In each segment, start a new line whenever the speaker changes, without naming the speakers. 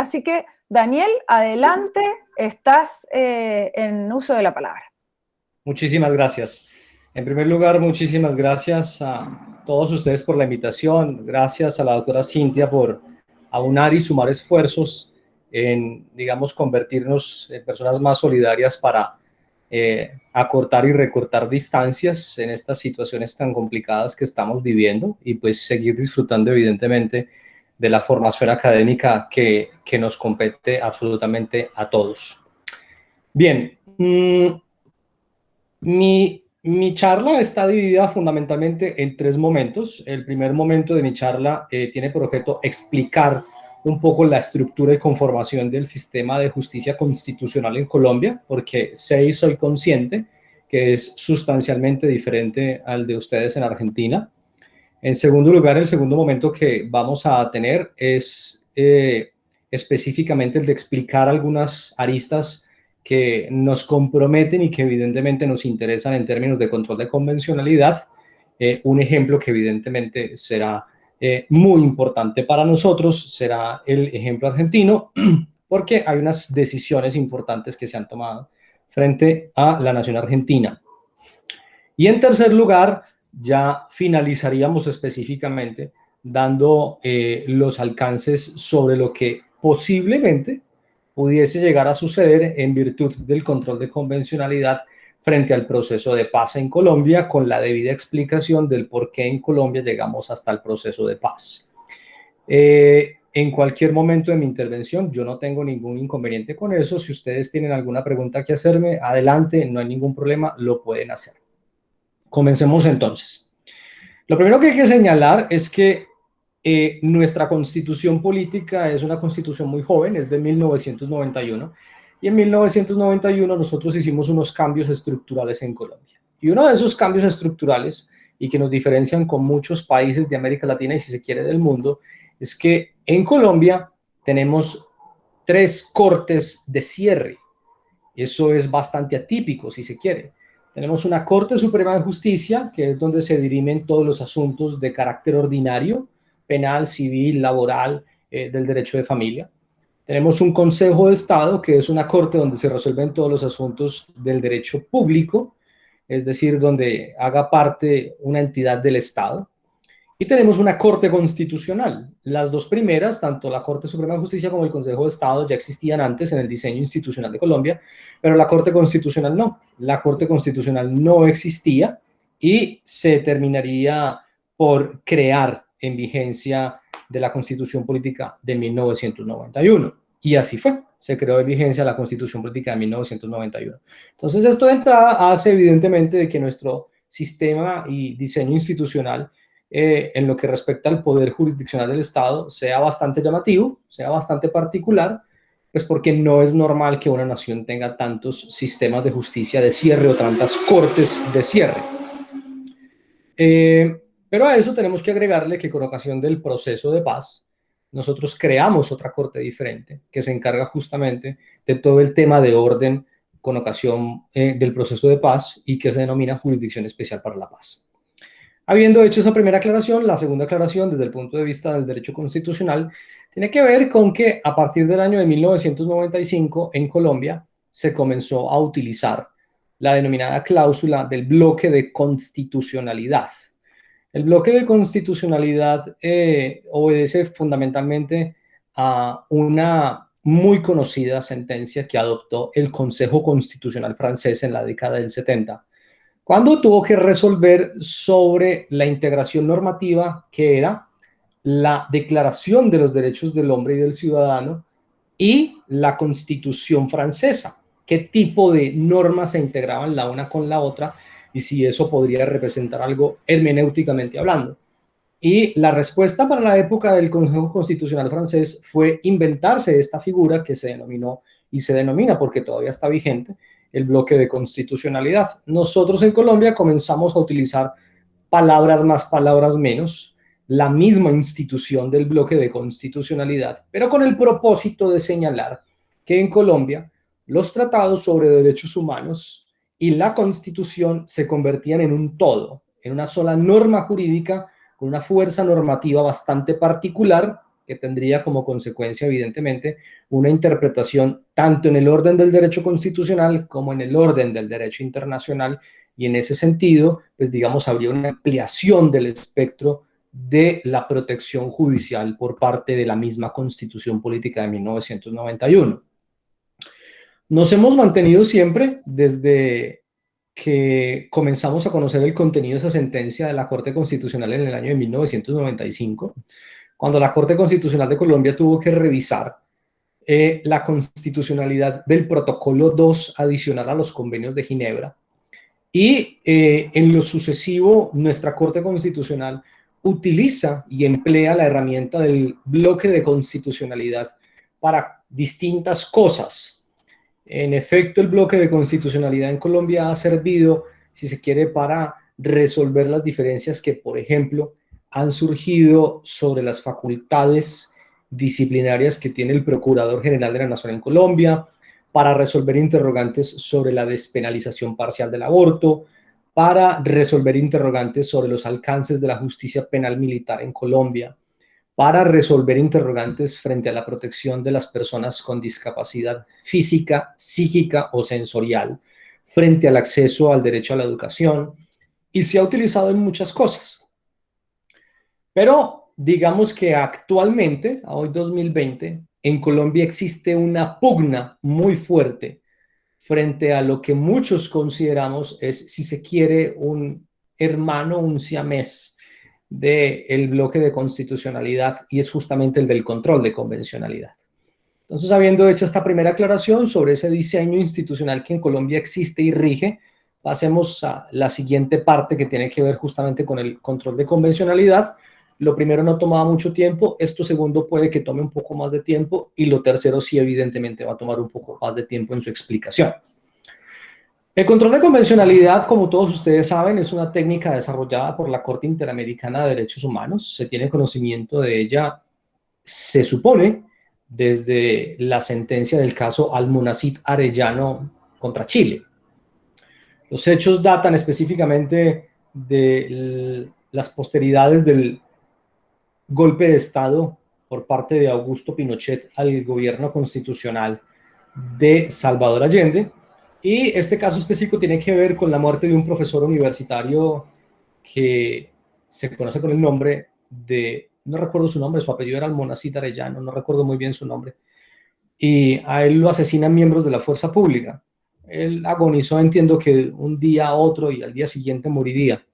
Así que, Daniel, adelante, estás en uso de la palabra.
Muchísimas gracias. En primer lugar, muchísimas gracias a todos ustedes por la invitación. Gracias a la doctora Cintia por aunar y sumar esfuerzos en, digamos, convertirnos en personas más solidarias para acortar y recortar distancias en estas situaciones tan complicadas que estamos viviendo y pues seguir disfrutando evidentemente de la formación académica que nos compete absolutamente a todos. Bien, mi charla está dividida fundamentalmente en tres momentos. El primer momento de mi charla tiene por objeto explicar un poco la estructura y conformación del sistema de justicia constitucional en Colombia, porque sé y soy consciente que es sustancialmente diferente al de ustedes en Argentina. En segundo lugar, el segundo momento que vamos a tener es específicamente el de explicar algunas aristas que nos comprometen y que evidentemente nos interesan en términos de control de convencionalidad. Un ejemplo que evidentemente será muy importante para nosotros será el ejemplo argentino, porque hay unas decisiones importantes que se han tomado frente a la nación argentina. Y en tercer lugar, ya finalizaríamos específicamente dando los alcances sobre lo que posiblemente pudiese llegar a suceder en virtud del control de convencionalidad frente al proceso de paz en Colombia, con la debida explicación del por qué en Colombia llegamos hasta el proceso de paz. En cualquier momento de mi intervención, yo no tengo ningún inconveniente con eso. Si ustedes tienen alguna pregunta que hacerme, adelante, no hay ningún problema, lo pueden hacer. Comencemos entonces. Lo primero que hay que señalar es que nuestra constitución política es una constitución muy joven, es de 1991, y en 1991 nosotros hicimos unos cambios estructurales en Colombia. Y uno de esos cambios estructurales, y que nos diferencian con muchos países de América Latina y si se quiere del mundo, es que en Colombia tenemos 3 cortes de cierre. Eso es bastante atípico, si se quiere. Tenemos una Corte Suprema de Justicia, que es donde se dirimen todos los asuntos de carácter ordinario, penal, civil, laboral, del derecho de familia. Tenemos un Consejo de Estado, que es una corte donde se resuelven todos los asuntos del derecho público, es decir, donde haga parte una entidad del Estado. Y tenemos una Corte Constitucional. Las dos primeras, tanto la Corte Suprema de Justicia como el Consejo de Estado, ya existían antes en el diseño institucional de Colombia, pero la Corte Constitucional no. La Corte Constitucional no existía y se terminaría por crear en vigencia de la Constitución Política de 1991. Y así fue, se creó en vigencia la Constitución Política de 1991. Entonces, esto de entrada hace evidentemente de que nuestro sistema y diseño institucional en lo que respecta al poder jurisdiccional del Estado sea bastante llamativo, sea bastante particular, pues porque no es normal que una nación tenga tantos sistemas de justicia de cierre o tantas cortes de cierre. Pero a eso tenemos que agregarle que con ocasión del proceso de paz, nosotros creamos otra corte diferente que se encarga justamente de todo el tema de orden con ocasión del proceso de paz y que se denomina Jurisdicción Especial para la Paz. Habiendo hecho esa primera aclaración, la segunda aclaración desde el punto de vista del derecho constitucional tiene que ver con que a partir del año de 1995 en Colombia se comenzó a utilizar la denominada cláusula del bloque de constitucionalidad. El bloque de constitucionalidad obedece fundamentalmente a una muy conocida sentencia que adoptó el Consejo Constitucional francés en la década del 70, cuando tuvo que resolver sobre la integración normativa que era la Declaración de los Derechos del Hombre y del Ciudadano y la Constitución francesa. ¿Qué tipo de normas se integraban la una con la otra y si eso podría representar algo hermenéuticamente hablando? Y la respuesta para la época del Consejo Constitucional francés fue inventarse esta figura que se denominó y se denomina, porque todavía está vigente, el bloque de constitucionalidad. Nosotros en Colombia comenzamos a utilizar palabras más, palabras menos, la misma institución del bloque de constitucionalidad, pero con el propósito de señalar que en Colombia los tratados sobre derechos humanos y la Constitución se convertían en un todo, en una sola norma jurídica con una fuerza normativa bastante particular que tendría como consecuencia, evidentemente, una interpretación tanto en el orden del derecho constitucional como en el orden del derecho internacional, y en ese sentido, pues digamos, habría una ampliación del espectro de la protección judicial por parte de la misma Constitución Política de 1991. Nos hemos mantenido siempre desde que comenzamos a conocer el contenido de esa sentencia de la Corte Constitucional en el año de 1995, cuando la Corte Constitucional de Colombia tuvo que revisar la constitucionalidad del protocolo 2 adicional a los convenios de Ginebra. Y en lo sucesivo, nuestra Corte Constitucional utiliza y emplea la herramienta del bloque de constitucionalidad para distintas cosas. En efecto, el bloque de constitucionalidad en Colombia ha servido, si se quiere, para resolver las diferencias que, por ejemplo, han surgido sobre las facultades disciplinarias que tiene el Procurador General de la Nación en Colombia, para resolver interrogantes sobre la despenalización parcial del aborto, para resolver interrogantes sobre los alcances de la justicia penal militar en Colombia, para resolver interrogantes frente a la protección de las personas con discapacidad física, psíquica o sensorial, frente al acceso al derecho a la educación, y se ha utilizado en muchas cosas. Pero digamos que actualmente, a hoy 2020, en Colombia existe una pugna muy fuerte frente a lo que muchos consideramos es, si se quiere, un hermano, un siamés del bloque de constitucionalidad, y es justamente el del control de convencionalidad. Entonces, habiendo hecho esta primera aclaración sobre ese diseño institucional que en Colombia existe y rige, pasemos a la siguiente parte que tiene que ver justamente con el control de convencionalidad. Lo primero no tomaba mucho tiempo, esto segundo puede que tome un poco más de tiempo, y lo tercero sí evidentemente va a tomar un poco más de tiempo en su explicación. El control de convencionalidad, como todos ustedes saben, es una técnica desarrollada por la Corte Interamericana de Derechos Humanos. Se tiene conocimiento de ella, se supone, desde la sentencia del caso Almonacid Arellano contra Chile. Los hechos datan específicamente de las posteridades del golpe de Estado por parte de Augusto Pinochet al gobierno constitucional de Salvador Allende, y este caso específico tiene que ver con la muerte de un profesor universitario que se conoce con el nombre de, no recuerdo su nombre, su apellido era Almonacid Arellano, no recuerdo muy bien su nombre, y a él lo asesinan miembros de la fuerza pública. Él agonizó, entiendo que un día a otro, y al día siguiente moriría.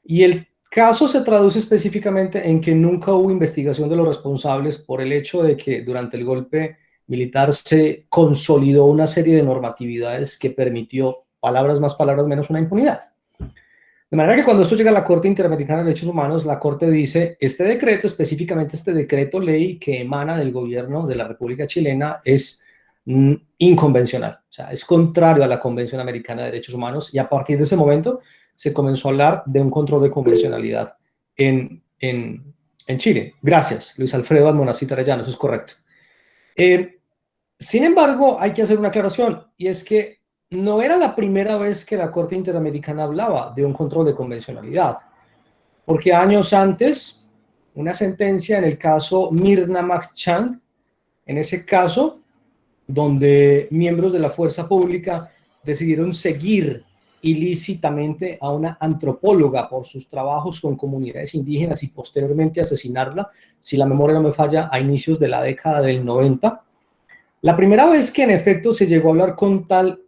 Y el caso se traduce específicamente en que nunca hubo investigación de los responsables por el hecho de que durante el golpe militar se consolidó una serie de normatividades que permitió, palabras más, palabras menos, una impunidad. De manera que cuando esto llega a la Corte Interamericana de Derechos Humanos, la Corte dice, este decreto, específicamente este decreto ley que emana del gobierno de la República Chilena, es inconvencional, o sea, es contrario a la Convención Americana de Derechos Humanos, y a partir de ese momento se comenzó a hablar de un control de convencionalidad en Chile. Gracias, Luis Alfredo Almonacid Arellano, eso es correcto. Sin embargo, hay que hacer una aclaración, y es que no era la primera vez que la Corte Interamericana hablaba de un control de convencionalidad, porque años antes, una sentencia en el caso Mirna Makchang, en ese caso, donde miembros de la fuerza pública decidieron seguir ilícitamente a una antropóloga por sus trabajos con comunidades indígenas y posteriormente asesinarla, si la memoria no me falla, a inicios de la década del 90. La primera vez que en efecto se llegó a hablar con tal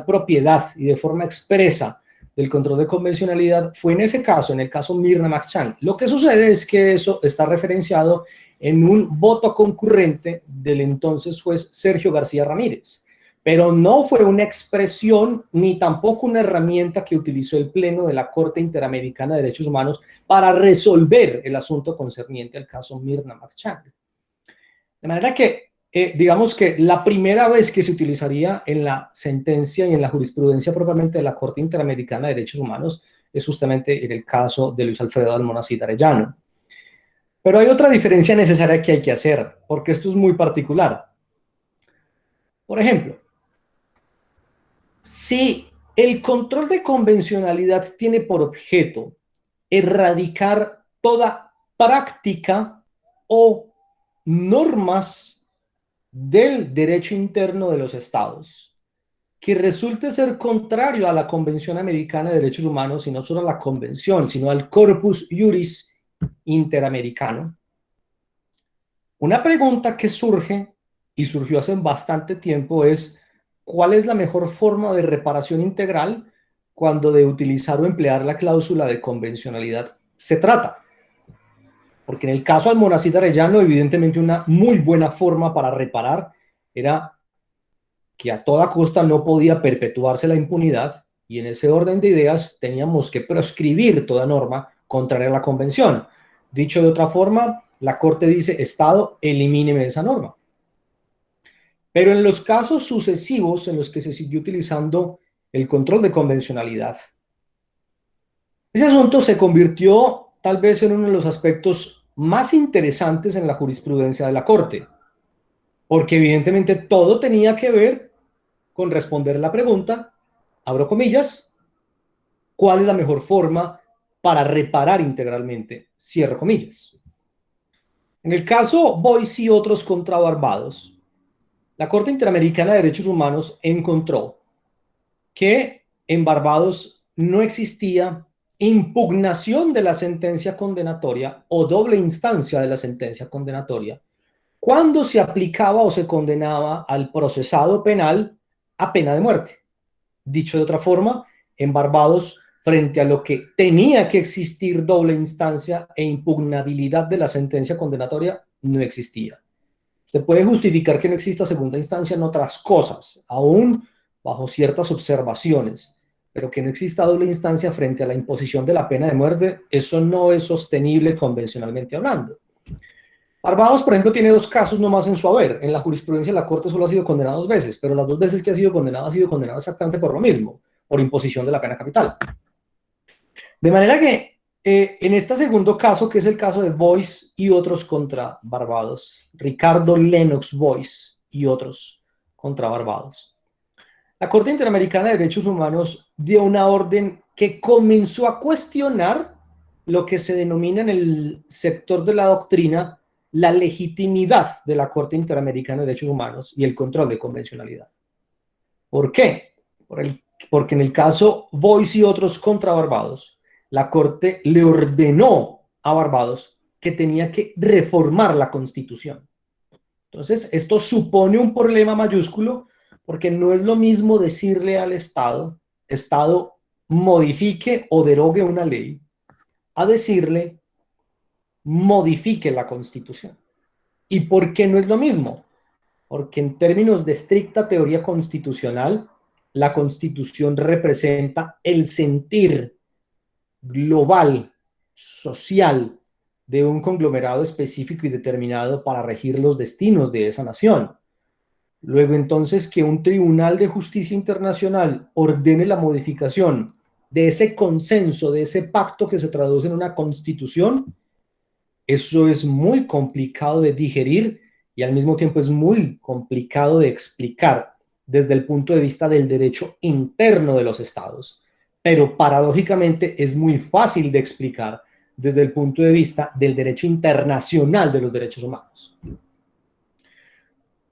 propiedad y de forma expresa del control de convencionalidad fue en ese caso, en el caso Mirna Makchang. Lo que sucede es que eso está referenciado en un voto concurrente del entonces juez Sergio García Ramírez, pero no fue una expresión ni tampoco una herramienta que utilizó el Pleno de la Corte Interamericana de Derechos Humanos para resolver el asunto concerniente al caso Mirna Makchang. De manera que digamos que la primera vez que se utilizaría en la sentencia y en la jurisprudencia propiamente de la Corte Interamericana de Derechos Humanos es justamente en el caso de Luis Alfredo Almonacid Arellano. Pero hay otra diferencia necesaria que hay que hacer, porque esto es muy particular. Por ejemplo, si el control de convencionalidad tiene por objeto erradicar toda práctica o normas del derecho interno de los estados que resulte ser contrario a la Convención Americana de Derechos Humanos, y no solo a la Convención, sino al Corpus Juris Interamericano. Una pregunta que surge, y surgió hace bastante tiempo, es ¿cuál es la mejor forma de reparación integral cuando de utilizar o emplear la cláusula de convencionalidad se trata? Porque en el caso Almonacid Arellano, evidentemente una muy buena forma para reparar era que a toda costa no podía perpetuarse la impunidad, y en ese orden de ideas teníamos que proscribir toda norma contraria a la convención. Dicho de otra forma, la Corte dice, Estado, elimíneme esa norma. Pero en los casos sucesivos en los que se siguió utilizando el control de convencionalidad, ese asunto se convirtió tal vez en uno de los aspectos más interesantes en la jurisprudencia de la Corte, porque evidentemente todo tenía que ver con responder la pregunta, abro comillas, ¿cuál es la mejor forma para reparar integralmente? Cierro comillas. En el caso Boyce y otros contra Barbados, la Corte Interamericana de Derechos Humanos encontró que en Barbados no existía impugnación de la sentencia condenatoria o doble instancia de la sentencia condenatoria cuando se aplicaba o se condenaba al procesado penal a pena de muerte. Dicho de otra forma, en Barbados, frente a lo que tenía que existir doble instancia e impugnabilidad de la sentencia condenatoria, no existía. Se puede justificar que no exista segunda instancia en otras cosas, aún bajo ciertas observaciones, pero que no exista doble instancia frente a la imposición de la pena de muerte, eso no es sostenible convencionalmente hablando. Barbados, por ejemplo, tiene dos casos nomás en su haber. En la jurisprudencia la Corte solo ha sido condenada 2 veces, pero las 2 veces que ha sido condenada exactamente por lo mismo, por imposición de la pena capital. De manera que en este segundo caso, que es el caso de Boyce y otros contra Barbados, Ricardo Lennox Boyce y otros contra Barbados, la Corte Interamericana de Derechos Humanos dio una orden que comenzó a cuestionar lo que se denomina en el sector de la doctrina la legitimidad de la Corte Interamericana de Derechos Humanos y el control de convencionalidad. ¿Por qué? Porque en el caso Boyce y otros contra Barbados, la Corte le ordenó a Barbados que tenía que reformar la Constitución. Entonces, esto supone un problema mayúsculo, porque no es lo mismo decirle al Estado, Estado, modifique o derogue una ley, a decirle, modifique la Constitución. ¿Y por qué no es lo mismo? Porque en términos de estricta teoría constitucional, la Constitución representa el sentir global, social, de un conglomerado específico y determinado para regir los destinos de esa nación. Luego, entonces, que un tribunal de justicia internacional ordene la modificación de ese consenso, de ese pacto que se traduce en una constitución, eso es muy complicado de digerir y al mismo tiempo es muy complicado de explicar desde el punto de vista del derecho interno de los estados. Pero paradójicamente es muy fácil de explicar desde el punto de vista del derecho internacional de los derechos humanos.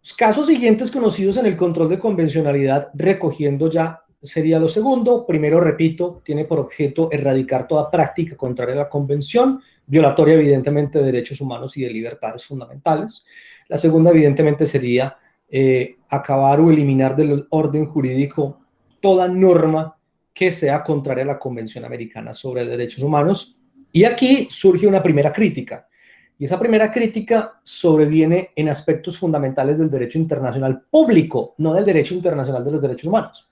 Los casos siguientes conocidos en el control de convencionalidad, recogiendo ya, sería lo segundo. Primero, repito, tiene por objeto erradicar toda práctica contraria a la convención, violatoria evidentemente de derechos humanos y de libertades fundamentales. La segunda, evidentemente, sería acabar o eliminar del orden jurídico toda norma que sea contraria a la Convención Americana sobre Derechos Humanos. Y aquí surge una primera crítica. Y esa primera crítica sobreviene en aspectos fundamentales del derecho internacional público, no del derecho internacional de los derechos humanos.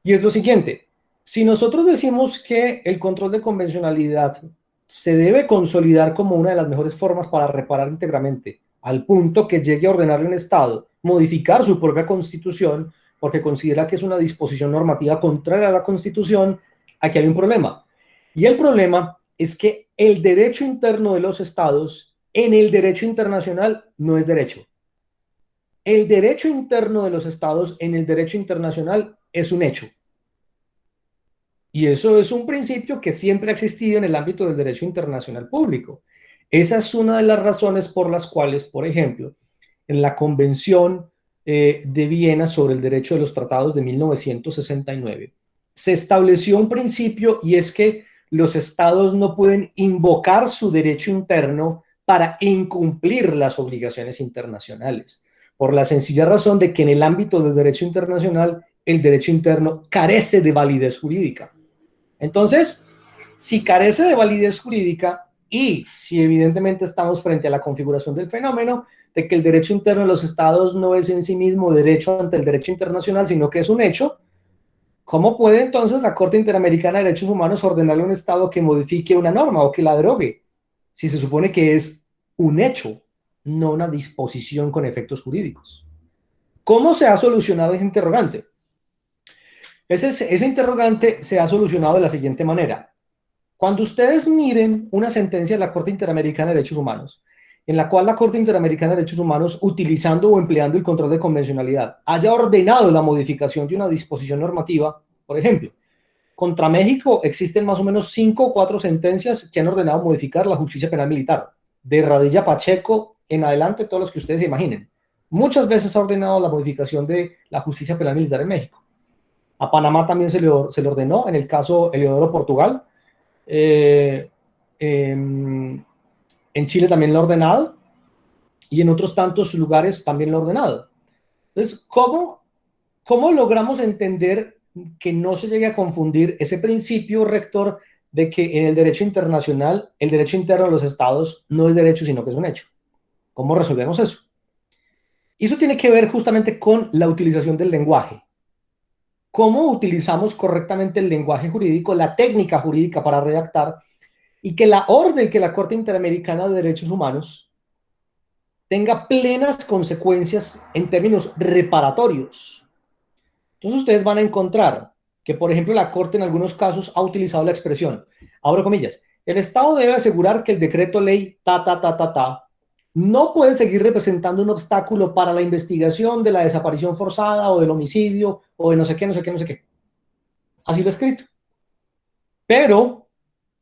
Y es lo siguiente: si nosotros decimos que el control de convencionalidad se debe consolidar como una de las mejores formas para reparar íntegramente, al punto que llegue a ordenarle a un Estado modificar su propia Constitución, porque considera que es una disposición normativa contraria a la Constitución, aquí hay un problema. Y el problema es que el derecho interno de los estados en el derecho internacional no es derecho. El derecho interno de los estados en el derecho internacional es un hecho. Y eso es un principio que siempre ha existido en el ámbito del derecho internacional público. Esa es una de las razones por las cuales, por ejemplo, en la Convención de Viena sobre el Derecho de los Tratados de 1969, se estableció un principio, y es que los estados no pueden invocar su derecho interno para incumplir las obligaciones internacionales, por la sencilla razón de que en el ámbito del derecho internacional el derecho interno carece de validez jurídica. Entonces, si carece de validez jurídica y si evidentemente estamos frente a la configuración del fenómeno de que el derecho interno de los estados no es en sí mismo derecho ante el derecho internacional, sino que es un hecho, ¿cómo puede entonces la Corte Interamericana de Derechos Humanos ordenarle a un estado que modifique una norma o que la derogue? Si se supone que es un hecho, no una disposición con efectos jurídicos. ¿Cómo se ha solucionado ese interrogante? Ese interrogante se ha solucionado de la siguiente manera. Cuando ustedes miren una sentencia de la Corte Interamericana de Derechos Humanos, en la cual la Corte Interamericana de Derechos Humanos, utilizando o empleando el control de convencionalidad, haya ordenado la modificación de una disposición normativa, por ejemplo, contra México existen más o menos 5 o 4 sentencias que han ordenado modificar la justicia penal militar, de Radilla Pacheco en adelante, todos los que ustedes se imaginen. Muchas veces ha ordenado la modificación de la justicia penal militar en México. A Panamá también se le ordenó, en el caso Eliodoro Portugal. En Chile también lo ha ordenado, y en otros tantos lugares también lo ha ordenado. Entonces, ¿cómo logramos entender que no se llegue a confundir ese principio rector de que en el derecho internacional, el derecho interno de los estados no es derecho, sino que es un hecho? ¿Cómo resolvemos eso? Y eso tiene que ver justamente con la utilización del lenguaje. ¿Cómo utilizamos correctamente el lenguaje jurídico, la técnica jurídica para redactar, y que la orden que la Corte Interamericana de Derechos Humanos tenga plenas consecuencias en términos reparatorios? Entonces ustedes van a encontrar que, por ejemplo, la Corte en algunos casos ha utilizado la expresión, abro comillas, el Estado debe asegurar que el decreto ley no puede seguir representando un obstáculo para la investigación de la desaparición forzada o del homicidio o de no sé qué, no sé qué, no sé qué. Así lo ha escrito. Pero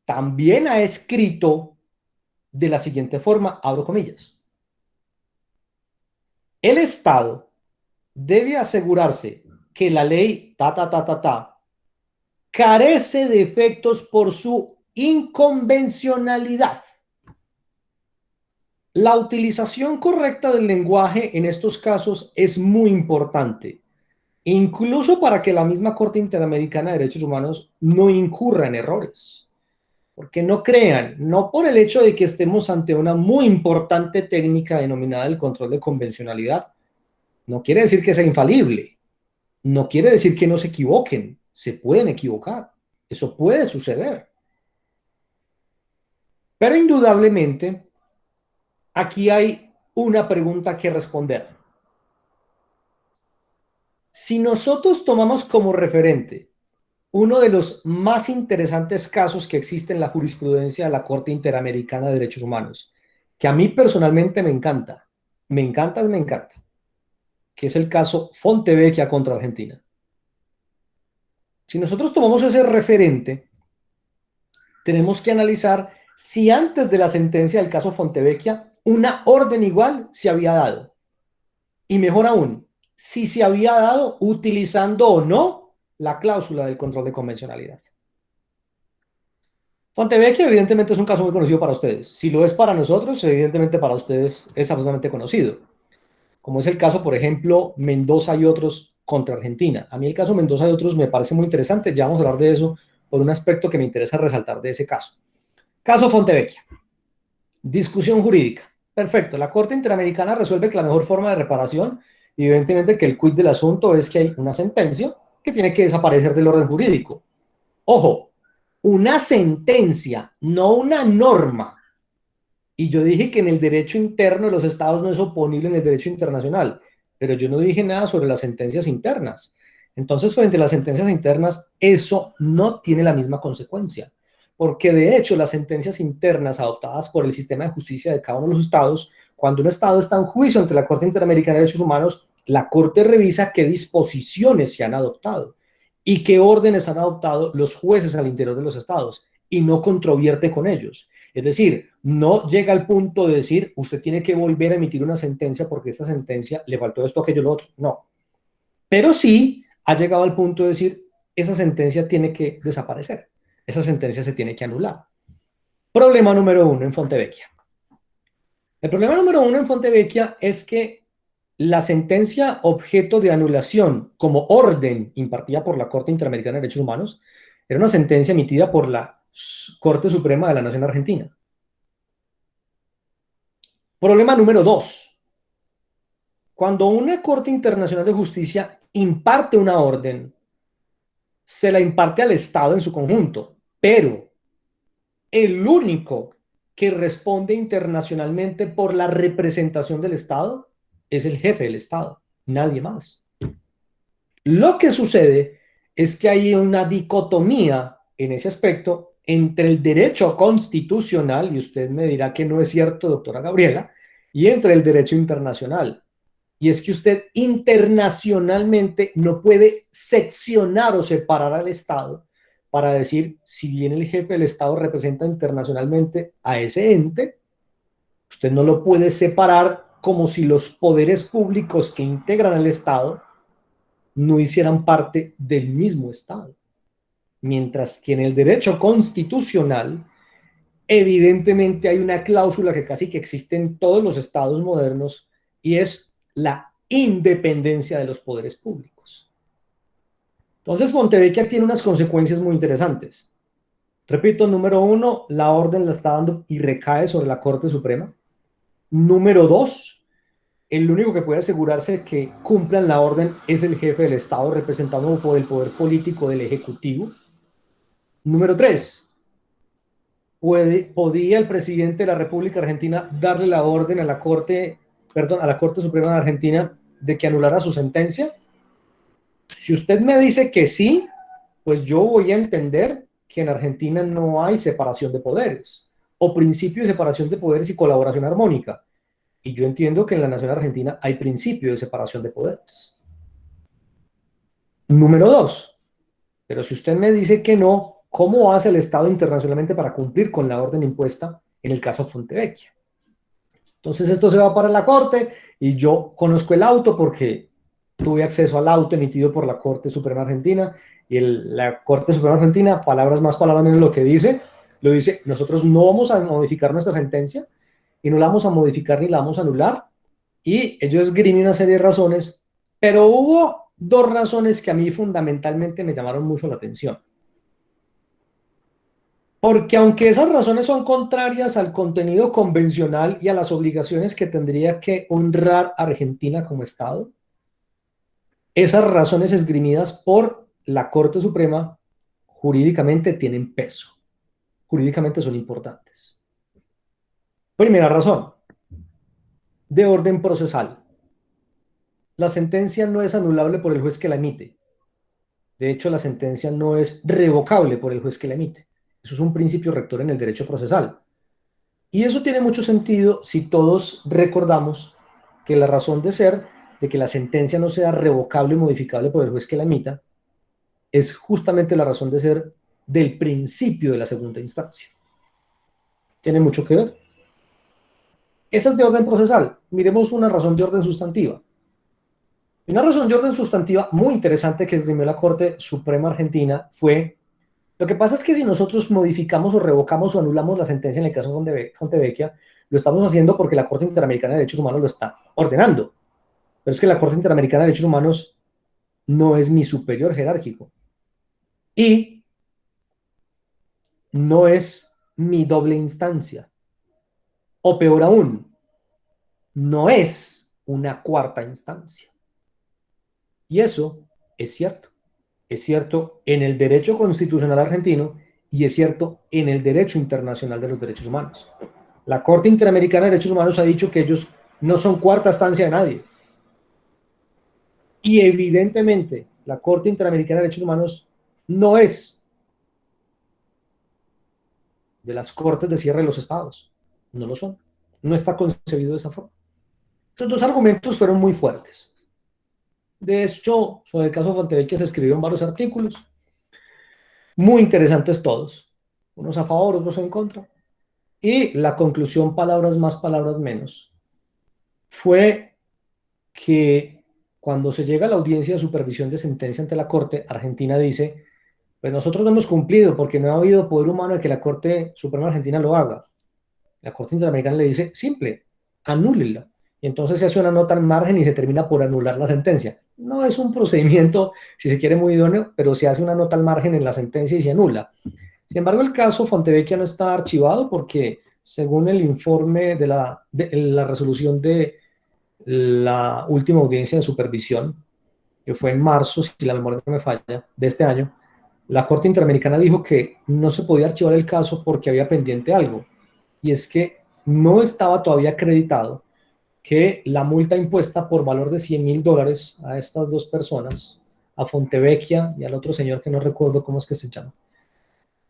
también ha escrito de la siguiente forma, abro comillas, el Estado debe asegurarse que la ley carece de efectos por su inconvencionalidad. La utilización correcta del lenguaje en estos casos es muy importante, incluso para que la misma Corte Interamericana de Derechos Humanos no incurra en errores. Porque no crean, no por el hecho de que estemos ante una muy importante técnica denominada el control de convencionalidad, no quiere decir que sea infalible, no quiere decir que no se equivoquen, se pueden equivocar, eso puede suceder. Pero indudablemente, aquí hay una pregunta que responder. Si nosotros tomamos como referente uno de los más interesantes casos que existe en la jurisprudencia de la Corte Interamericana de Derechos Humanos, que a mí personalmente me encanta, que es el caso Fontevecchia contra Argentina. Si nosotros tomamos ese referente, tenemos que analizar si antes de la sentencia del caso Fontevecchia una orden igual se había dado. Y mejor aún, si se había dado utilizando o no la cláusula del control de convencionalidad. Fontevecchia evidentemente es un caso muy conocido para ustedes. Si lo es para nosotros, evidentemente para ustedes es absolutamente conocido. Como es el caso, por ejemplo, Mendoza y otros contra Argentina. A mí el caso Mendoza y otros me parece muy interesante. Ya vamos a hablar de eso por un aspecto que me interesa resaltar de ese caso. Caso Fontevecchia. Discusión jurídica. Perfecto. La Corte Interamericana resuelve que la mejor forma de reparación, evidentemente que el quid del asunto es que hay una sentencia que tiene que desaparecer del orden jurídico. Ojo, una sentencia, no una norma. Y yo dije que en el derecho interno de los estados no es oponible en el derecho internacional, pero yo no dije nada sobre las sentencias internas. Entonces, frente a las sentencias internas, eso no tiene la misma consecuencia, porque de hecho las sentencias internas adoptadas por el sistema de justicia de cada uno de los estados, cuando un estado está en juicio ante la Corte Interamericana de Derechos Humanos, la Corte revisa qué disposiciones se han adoptado y qué órdenes han adoptado los jueces al interior de los estados y no controvierte con ellos. Es decir, no llega al punto de decir, usted tiene que volver a emitir una sentencia porque esta sentencia le faltó esto, aquello, lo otro. No. Pero sí ha llegado al punto de decir, esa sentencia tiene que desaparecer. Esa sentencia se tiene que anular. Problema número 1 en Fontevecchia. El problema número 1 en Fontevecchia es que la sentencia objeto de anulación como orden impartida por la Corte Interamericana de Derechos Humanos era una sentencia emitida por la Corte Suprema de la Nación Argentina. Problema número 2. Cuando una Corte Internacional de Justicia imparte una orden, se la imparte al Estado en su conjunto, pero el único que responde internacionalmente por la representación del Estado es el jefe del Estado, nadie más. Lo que sucede es que hay una dicotomía en ese aspecto entre el derecho constitucional, y usted me dirá que no es cierto, doctora Gabriela, y entre el derecho internacional. Y es que usted internacionalmente no puede seccionar o separar al Estado para decir, si bien el jefe del Estado representa internacionalmente a ese ente, usted no lo puede separar como si los poderes públicos que integran al Estado no hicieran parte del mismo Estado. Mientras que en el derecho constitucional, evidentemente hay una cláusula que casi que existe en todos los estados modernos y es la independencia de los poderes públicos. Entonces, Fontevecchia tiene unas consecuencias muy interesantes. Repito, número 1, la orden la está dando y recae sobre la Corte Suprema. Número 2, el único que puede asegurarse de que cumplan la orden es el jefe del Estado, representado por el poder político del Ejecutivo. Número 3, podía el presidente de la República Argentina darle la orden a la Corte Suprema de Argentina de que anulara su sentencia. Si usted me dice que sí, pues yo voy a entender que en Argentina no hay separación de poderes o principio de separación de poderes y colaboración armónica. Y yo entiendo que en la nación argentina hay principio de separación de poderes. Número 2, pero si usted me dice que no, ¿cómo hace el Estado internacionalmente para cumplir con la orden impuesta en el caso Fontevecchia? Entonces esto se va para la Corte y yo conozco el auto porque tuve acceso al auto emitido por la Corte Suprema Argentina y la Corte Suprema Argentina, palabras más, palabras menos, lo dice, nosotros no vamos a modificar nuestra sentencia y no la vamos a modificar ni la vamos a anular, y ellos esgrimen una serie de razones, pero hubo dos razones que a mí fundamentalmente me llamaron mucho la atención. Porque aunque esas razones son contrarias al contenido convencional y a las obligaciones que tendría que honrar Argentina como Estado, esas razones esgrimidas por la Corte Suprema jurídicamente tienen peso, jurídicamente son importantes. Primera razón, de orden procesal. La sentencia no es anulable por el juez que la emite. De hecho, la sentencia no es revocable por el juez que la emite. Eso es un principio rector en el derecho procesal. Y eso tiene mucho sentido si todos recordamos que la razón de ser de que la sentencia no sea revocable y modificable por el juez que la emita es justamente la razón de ser del principio de la segunda instancia. Tiene mucho que ver. Esa es de orden procesal. Miremos una razón de orden sustantiva. Una razón de orden sustantiva muy interesante que esgrimió la Corte Suprema Argentina fue: lo que pasa es que si nosotros modificamos o revocamos o anulamos la sentencia en el caso de Fontevecchia, lo estamos haciendo porque la Corte Interamericana de Derechos Humanos lo está ordenando. Pero es que la Corte Interamericana de Derechos Humanos no es mi superior jerárquico. Y no es mi doble instancia. O peor aún, no es una cuarta instancia. Y eso es cierto. Es cierto en el derecho constitucional argentino y es cierto en el derecho internacional de los derechos humanos. La Corte Interamericana de Derechos Humanos ha dicho que ellos no son cuarta instancia de nadie. Y evidentemente la Corte Interamericana de Derechos Humanos no es de las cortes de cierre de los estados. No lo son. No está concebido de esa forma. Estos dos argumentos fueron muy fuertes. De hecho, sobre el caso Fontevecchia se escribieron varios artículos, muy interesantes todos, unos a favor, otros en contra. Y la conclusión, palabras más, palabras menos, fue que cuando se llega a la audiencia de supervisión de sentencia ante la Corte, Argentina dice, pues nosotros no hemos cumplido porque no ha habido poder humano de que la Corte Suprema Argentina lo haga. La Corte Interamericana le dice, simple, anúlenla. Y entonces se hace una nota al margen y se termina por anular la sentencia. No es un procedimiento, si se quiere, muy idóneo, pero se hace una nota al margen en la sentencia y se anula. Sin embargo, el caso Fontevecchia no está archivado porque, según el informe de la resolución de la última audiencia de supervisión, que fue en marzo, si la memoria no me falla, de este año, la Corte Interamericana dijo que no se podía archivar el caso porque había pendiente algo, y es que no estaba todavía acreditado que la multa impuesta por valor de $100.000 a estas dos personas, a Fontevecchia y al otro señor que no recuerdo cómo es que se llama,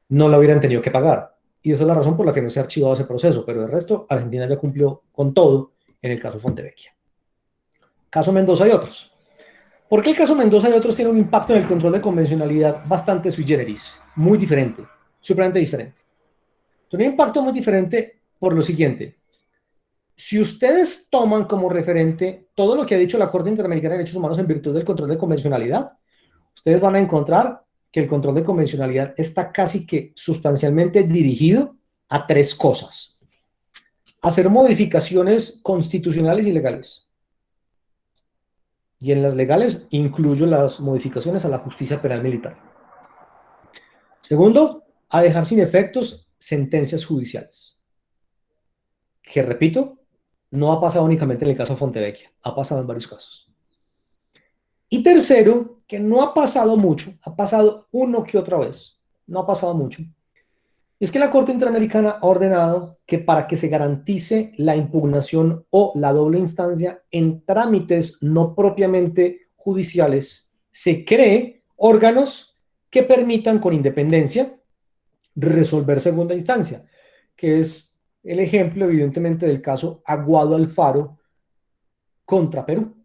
no la hubieran tenido que pagar. Y esa es la razón por la que no se ha archivado ese proceso, pero el resto, Argentina ya cumplió con todo en el caso Fontevecchia. Caso Mendoza y otros. ¿Por qué el caso Mendoza y otros tiene un impacto en el control de convencionalidad bastante sui generis? Muy diferente, supremamente diferente. Tiene un impacto muy diferente por lo siguiente. Si ustedes toman como referente todo lo que ha dicho la Corte Interamericana de Derechos Humanos en virtud del control de convencionalidad, ustedes van a encontrar que el control de convencionalidad está casi que sustancialmente dirigido a tres cosas: hacer modificaciones constitucionales y legales. Y en las legales incluyo las modificaciones a la justicia penal militar. Segundo, a dejar sin efectos sentencias judiciales. Que repito, no ha pasado únicamente en el caso Fontevecchia, ha pasado en varios casos. Y tercero, que no ha pasado mucho, ha pasado uno que otra vez, no ha pasado mucho, es que la Corte Interamericana ha ordenado que para que se garantice la impugnación o la doble instancia en trámites no propiamente judiciales, se cree órganos que permitan con independencia resolver segunda instancia, que es el ejemplo evidentemente del caso Aguado Alfaro contra Perú.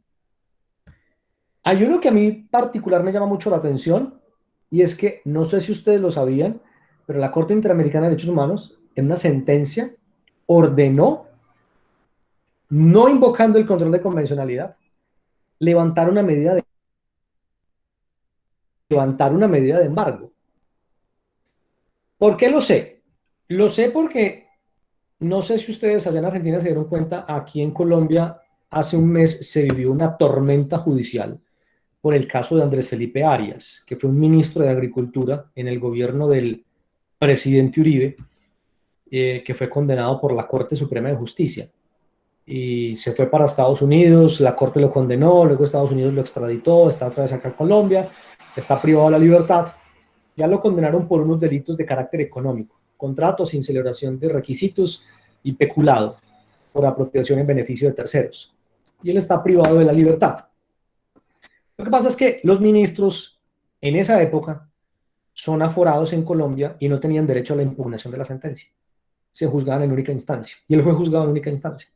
Hay uno que a mí particular me llama mucho la atención, y es que, no sé si ustedes lo sabían, pero la Corte Interamericana de Derechos Humanos, en una sentencia, ordenó, no invocando el control de convencionalidad, levantar una medida de embargo. ¿Por qué lo sé? Lo sé porque, no sé si ustedes allá en Argentina se dieron cuenta, aquí en Colombia hace un mes se vivió una tormenta judicial por el caso de Andrés Felipe Arias, que fue un ministro de Agricultura en el gobierno del presidente Uribe, que fue condenado por la Corte Suprema de Justicia. Y se fue para Estados Unidos, la Corte lo condenó, luego Estados Unidos lo extraditó, está otra vez acá en Colombia, está privado de la libertad. Ya lo condenaron por unos delitos de carácter económico: contratos sin celebración de requisitos y peculado por apropiación en beneficio de terceros. Y él está privado de la libertad. Lo que pasa es que los ministros en esa época son aforados en Colombia y no tenían derecho a la impugnación de la sentencia. Se juzgaban en única instancia. Y él fue juzgado en única instancia.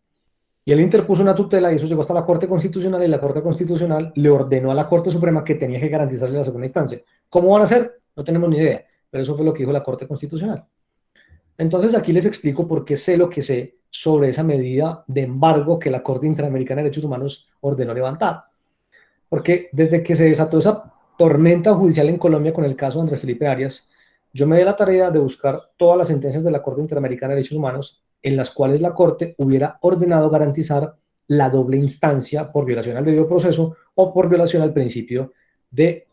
Y él interpuso una tutela y eso llegó hasta la Corte Constitucional, y la Corte Constitucional le ordenó a la Corte Suprema que tenía que garantizarle la segunda instancia. ¿Cómo van a hacer? No tenemos ni idea, pero eso fue lo que dijo la Corte Constitucional. Entonces aquí les explico por qué sé lo que sé sobre esa medida de embargo que la Corte Interamericana de Derechos Humanos ordenó levantar. Porque desde que se desató esa tormenta judicial en Colombia con el caso de Andrés Felipe Arias, yo me di la tarea de buscar todas las sentencias de la Corte Interamericana de Derechos Humanos en las cuales la Corte hubiera ordenado garantizar la doble instancia por violación al debido proceso o por violación al principio de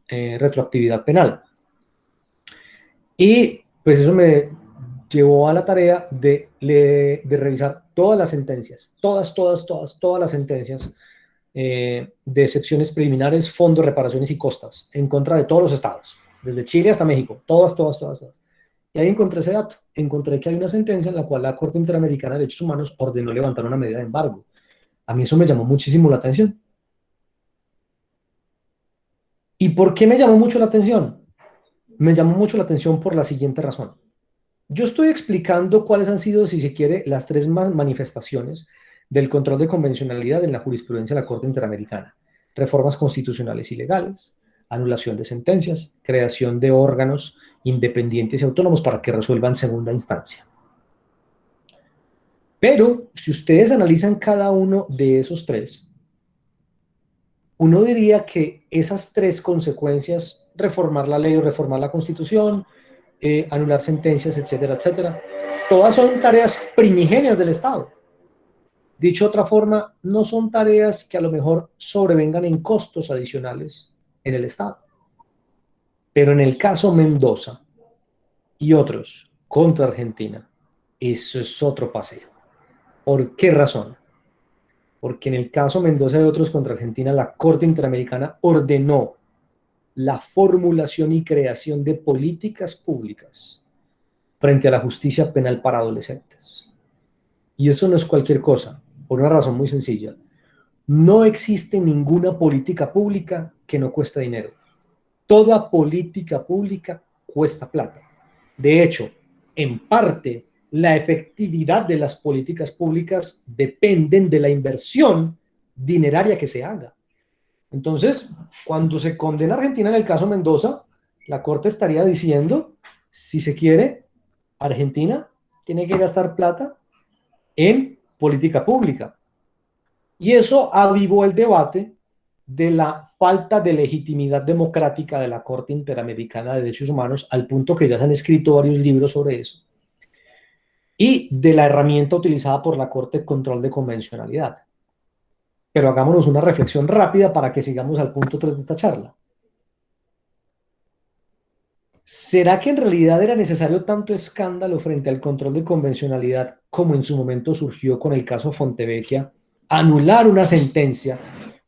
retroactividad penal. Y pues eso me llevó a la tarea de revisar todas las sentencias, todas las sentencias de excepciones preliminares, fondos, reparaciones y costas en contra de todos los estados, desde Chile hasta México, todas. Y ahí encontré ese dato, encontré que hay una sentencia en la cual la Corte Interamericana de Derechos Humanos ordenó levantar una medida de embargo. A mí eso me llamó muchísimo la atención. ¿Y por qué me llamó mucho la atención? Me llamó mucho la atención por la siguiente razón. Yo estoy explicando cuáles han sido, si se quiere, las tres manifestaciones del control de convencionalidad en la jurisprudencia de la Corte Interamericana: reformas constitucionales y legales, anulación de sentencias, creación de órganos independientes y autónomos para que resuelvan segunda instancia. Pero si ustedes analizan cada uno de esos tres, uno diría que esas tres consecuencias, reformar la ley o reformar la Constitución, anular sentencias, etcétera, etcétera, todas son tareas primigenias del Estado. Dicho de otra forma, no son tareas que a lo mejor sobrevengan en costos adicionales en el Estado. Pero en el caso Mendoza y otros contra Argentina, eso es otro paseo. ¿Por qué razón? Porque en el caso Mendoza y otros contra Argentina, la Corte Interamericana ordenó la formulación y creación de políticas públicas frente a la justicia penal para adolescentes. Y eso no es cualquier cosa, por una razón muy sencilla. No existe ninguna política pública que no cueste dinero. Toda política pública cuesta plata. De hecho, en parte, la efectividad de las políticas públicas dependen de la inversión dineraria que se haga. Entonces, cuando se condena a Argentina en el caso Mendoza, la Corte estaría diciendo, si se quiere, Argentina tiene que gastar plata en política pública. Y eso avivó el debate de la falta de legitimidad democrática de la Corte Interamericana de Derechos Humanos, al punto que ya se han escrito varios libros sobre eso, y de la herramienta utilizada por la Corte Control de Convencionalidad. Pero hagámonos una reflexión rápida para que sigamos al punto 3 de esta charla. ¿Será que en realidad era necesario tanto escándalo frente al control de convencionalidad como en su momento surgió con el caso Fontevecchia, anular una sentencia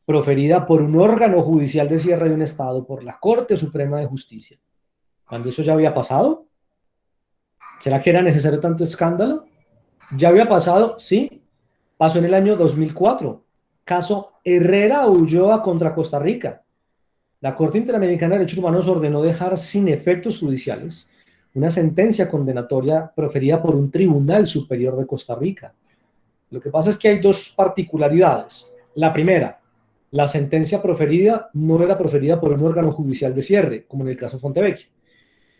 proferida por un órgano judicial de cierre de un Estado, por la Corte Suprema de Justicia, cuando eso ya había pasado? ¿Será que era necesario tanto escándalo? ¿Ya había pasado? Sí, pasó en el año 2004, caso Herrera Ulloa contra Costa Rica. La Corte Interamericana de Derechos Humanos ordenó dejar sin efectos judiciales una sentencia condenatoria proferida por un tribunal superior de Costa Rica. Lo que pasa es que hay dos particularidades. La primera, la sentencia proferida no era proferida por un órgano judicial de cierre, como en el caso Fontevecchia.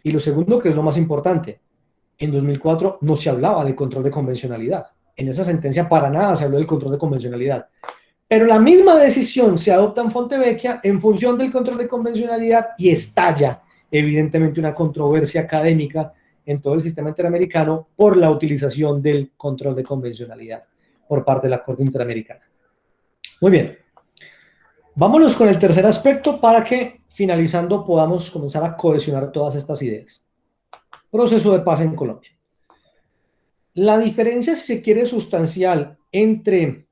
Y lo segundo, que es lo más importante, en 2004 no se hablaba de control de convencionalidad. En esa sentencia para nada se habló del control de convencionalidad. Pero la misma decisión se adopta en Fontevecchia en función del control de convencionalidad y estalla, evidentemente, una controversia académica en todo el sistema interamericano por la utilización del control de convencionalidad por parte de la Corte Interamericana. Muy bien. Vámonos con el tercer aspecto para que, finalizando, podamos comenzar a cohesionar todas estas ideas. Proceso de paz en Colombia. La diferencia, si se quiere, sustancial entre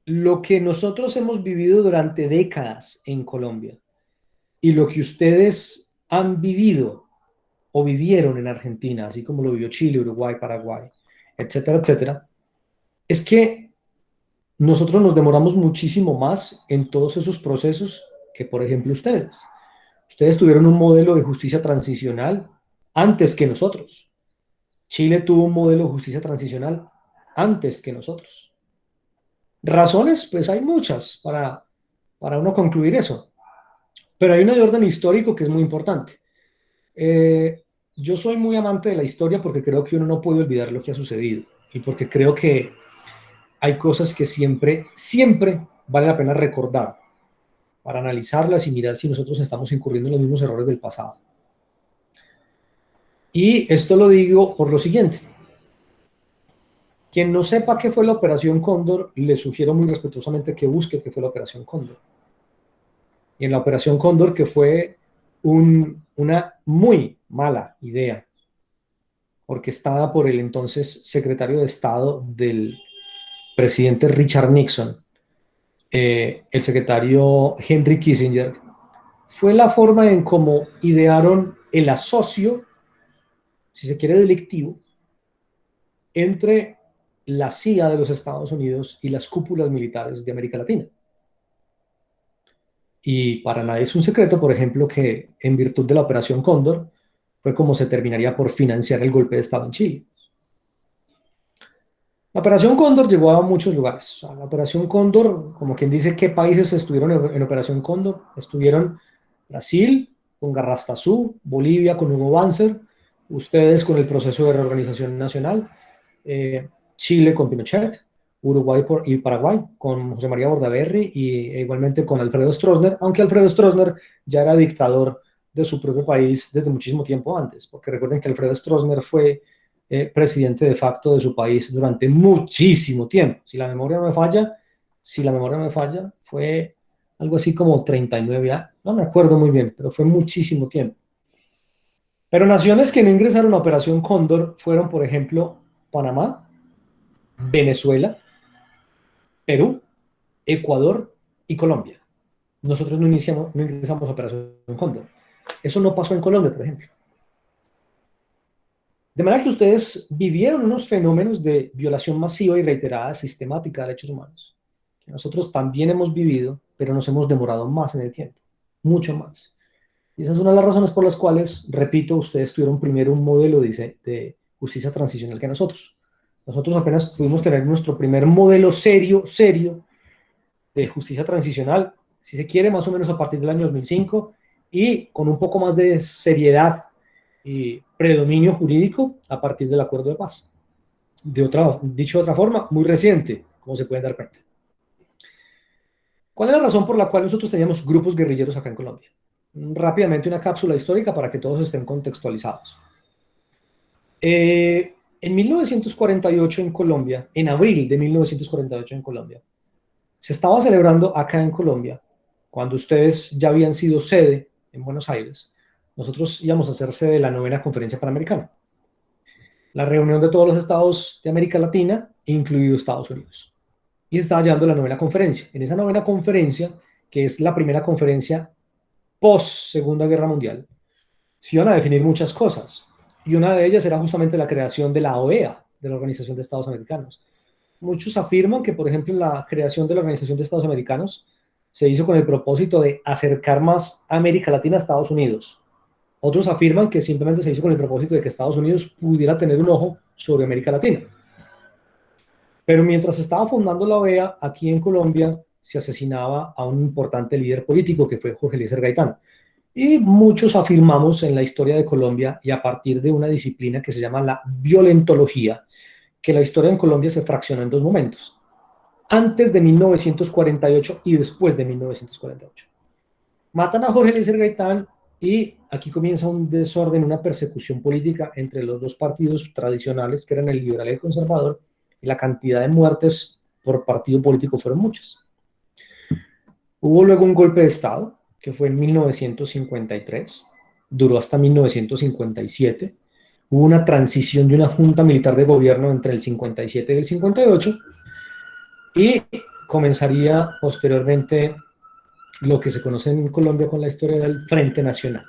lo que nosotros hemos vivido durante décadas en Colombia y lo que ustedes han vivido o vivieron en Argentina, así como lo vivió Chile, Uruguay, Paraguay, etcétera, etcétera, es que nosotros nos demoramos muchísimo más en todos esos procesos que, por ejemplo, ustedes. Ustedes tuvieron un modelo de justicia transicional antes que nosotros. Chile tuvo un modelo de justicia transicional antes que nosotros. Razones, pues hay muchas para uno concluir eso. Pero hay una de orden histórico que es muy importante. Yo soy muy amante de la historia porque creo que uno no puede olvidar lo que ha sucedido y porque creo que hay cosas que siempre, siempre vale la pena recordar para analizarlas y mirar si nosotros estamos incurriendo en los mismos errores del pasado. Y esto lo digo por lo siguiente. Quien no sepa qué fue la Operación Cóndor, le sugiero muy respetuosamente que busque qué fue la Operación Cóndor. Y en la Operación Cóndor, que fue una muy mala idea, orquestada por el entonces secretario de Estado del presidente Richard Nixon, el secretario Henry Kissinger, fue la forma en cómo idearon el asocio, si se quiere, delictivo, entre la CIA de los Estados Unidos y las cúpulas militares de América Latina. Y para nadie es un secreto, por ejemplo, que en virtud de la Operación Cóndor fue como se terminaría por financiar el golpe de Estado en Chile. La Operación Cóndor llegó a muchos lugares. O sea, la Operación Cóndor, como quien dice, ¿qué países estuvieron en Operación Cóndor? Estuvieron Brasil con Garrastazú, Bolivia con Hugo Banzer, ustedes con el proceso de reorganización nacional, Chile con Pinochet, Uruguay y Paraguay con José María Bordaberry y igualmente con Alfredo Stroessner, aunque Alfredo Stroessner ya era dictador de su propio país desde muchísimo tiempo antes, porque recuerden que Alfredo Stroessner fue presidente de facto de su país durante muchísimo tiempo. Si la memoria no me falla, fue algo así como 39 años, no me acuerdo muy bien, pero fue muchísimo tiempo. Pero naciones que no ingresaron a Operación Cóndor fueron, por ejemplo, Panamá, Venezuela, Perú, Ecuador y Colombia. Nosotros no ingresamos a Operación Cóndor. Eso no pasó en Colombia, por ejemplo. De manera que ustedes vivieron unos fenómenos de violación masiva y reiterada sistemática de derechos humanos, que nosotros también hemos vivido, pero nos hemos demorado más en el tiempo, mucho más. Y esa es una de las razones por las cuales, repito, ustedes tuvieron primero un modelo de justicia transicional que nosotros. Nosotros apenas pudimos tener nuestro primer modelo serio de justicia transicional, si se quiere, más o menos a partir del año 2005, y con un poco más de seriedad y predominio jurídico a partir del acuerdo de paz. Dicho de otra forma, muy reciente, como se pueden dar cuenta. ¿Cuál es la razón por la cual nosotros teníamos grupos guerrilleros acá en Colombia? Rápidamente una cápsula histórica para que todos estén contextualizados. En 1948 en Colombia, en abril de 1948 en Colombia, se estaba celebrando acá en Colombia, cuando ustedes ya habían sido sede en Buenos Aires, nosotros íbamos a ser sede de la 9ª Conferencia Panamericana, la reunión de todos los estados de América Latina, incluido Estados Unidos. Y se estaba llevando la 9ª conferencia. En esa 9ª conferencia, que es la primera conferencia post Segunda Guerra Mundial, se iban a definir muchas cosas. Y una de ellas era justamente la creación de la OEA, de la Organización de Estados Americanos. Muchos afirman que, por ejemplo, la creación de la Organización de Estados Americanos se hizo con el propósito de acercar más a América Latina a Estados Unidos. Otros afirman que simplemente se hizo con el propósito de que Estados Unidos pudiera tener un ojo sobre América Latina. Pero mientras se estaba fundando la OEA, aquí en Colombia se asesinaba a un importante líder político que fue Jorge Eliezer Gaitán. Y muchos afirmamos en la historia de Colombia, y a partir de una disciplina que se llama la violentología, que la historia en Colombia se fraccionó en dos momentos: antes de 1948 y después de 1948. Matan a Jorge Eliezer Gaitán y aquí comienza un desorden, una persecución política entre los dos partidos tradicionales, que eran el liberal y el conservador, y la cantidad de muertes por partido político fueron muchas. Hubo luego un golpe de Estado, que fue en 1953, duró hasta 1957. Hubo una transición de una junta militar de gobierno entre el 57 y el 58, y comenzaría posteriormente lo que se conoce en Colombia con la historia del Frente Nacional.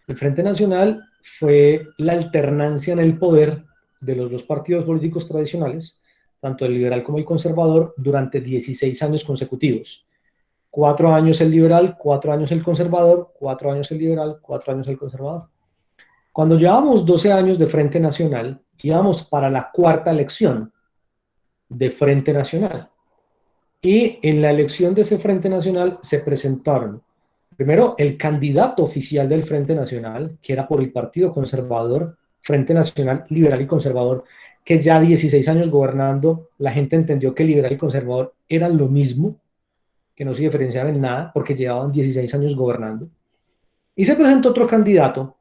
El Frente Nacional fue la alternancia en el poder de los dos partidos políticos tradicionales, tanto el liberal como el conservador, durante 16 años consecutivos. 4 años el liberal, 4 años el conservador, 4 años el liberal, 4 años el conservador. Cuando llevábamos 12 años de Frente Nacional, íbamos para la 4ª elección de Frente Nacional. Y en la elección de ese Frente Nacional se presentaron, primero, el candidato oficial del Frente Nacional, que era por el Partido Conservador, Frente Nacional Liberal y Conservador, que ya 16 años gobernando, la gente entendió que liberal y conservador eran lo mismo, que no se diferenciaban en nada, porque llevaban 16 años gobernando. Y se presentó otro candidato,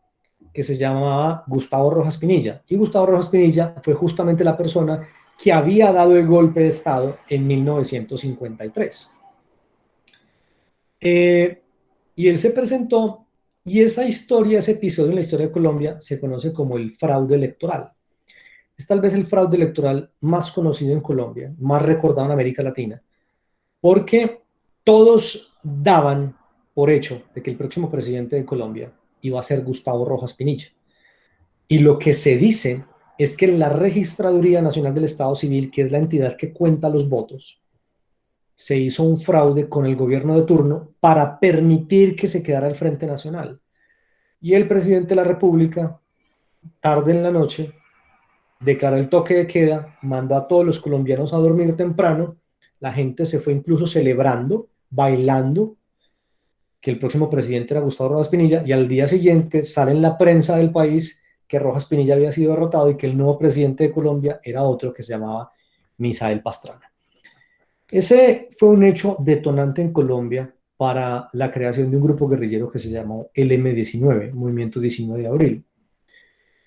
que se llamaba Gustavo Rojas Pinilla. Y Gustavo Rojas Pinilla fue justamente la persona que había dado el golpe de Estado en 1953. Y él se presentó, y esa historia, ese episodio en la historia de Colombia se conoce como el fraude electoral. Es tal vez el fraude electoral más conocido en Colombia, más recordado en América Latina, porque todos daban por hecho de que el próximo presidente de Colombia iba a ser Gustavo Rojas Pinilla. Y lo que se dice es que en la Registraduría Nacional del Estado Civil, que es la entidad que cuenta los votos, se hizo un fraude con el gobierno de turno para permitir que se quedara el Frente Nacional. Y el presidente de la República, tarde en la noche, declara el toque de queda, mandó a todos los colombianos a dormir temprano, la gente se fue incluso celebrando, bailando, que el próximo presidente era Gustavo Rojas Pinilla, y al día siguiente sale en la prensa del país que Rojas Pinilla había sido derrotado y que el nuevo presidente de Colombia era otro que se llamaba Misael Pastrana. Ese fue un hecho detonante en Colombia para la creación de un grupo guerrillero que se llamó el M-19, Movimiento 19 de Abril.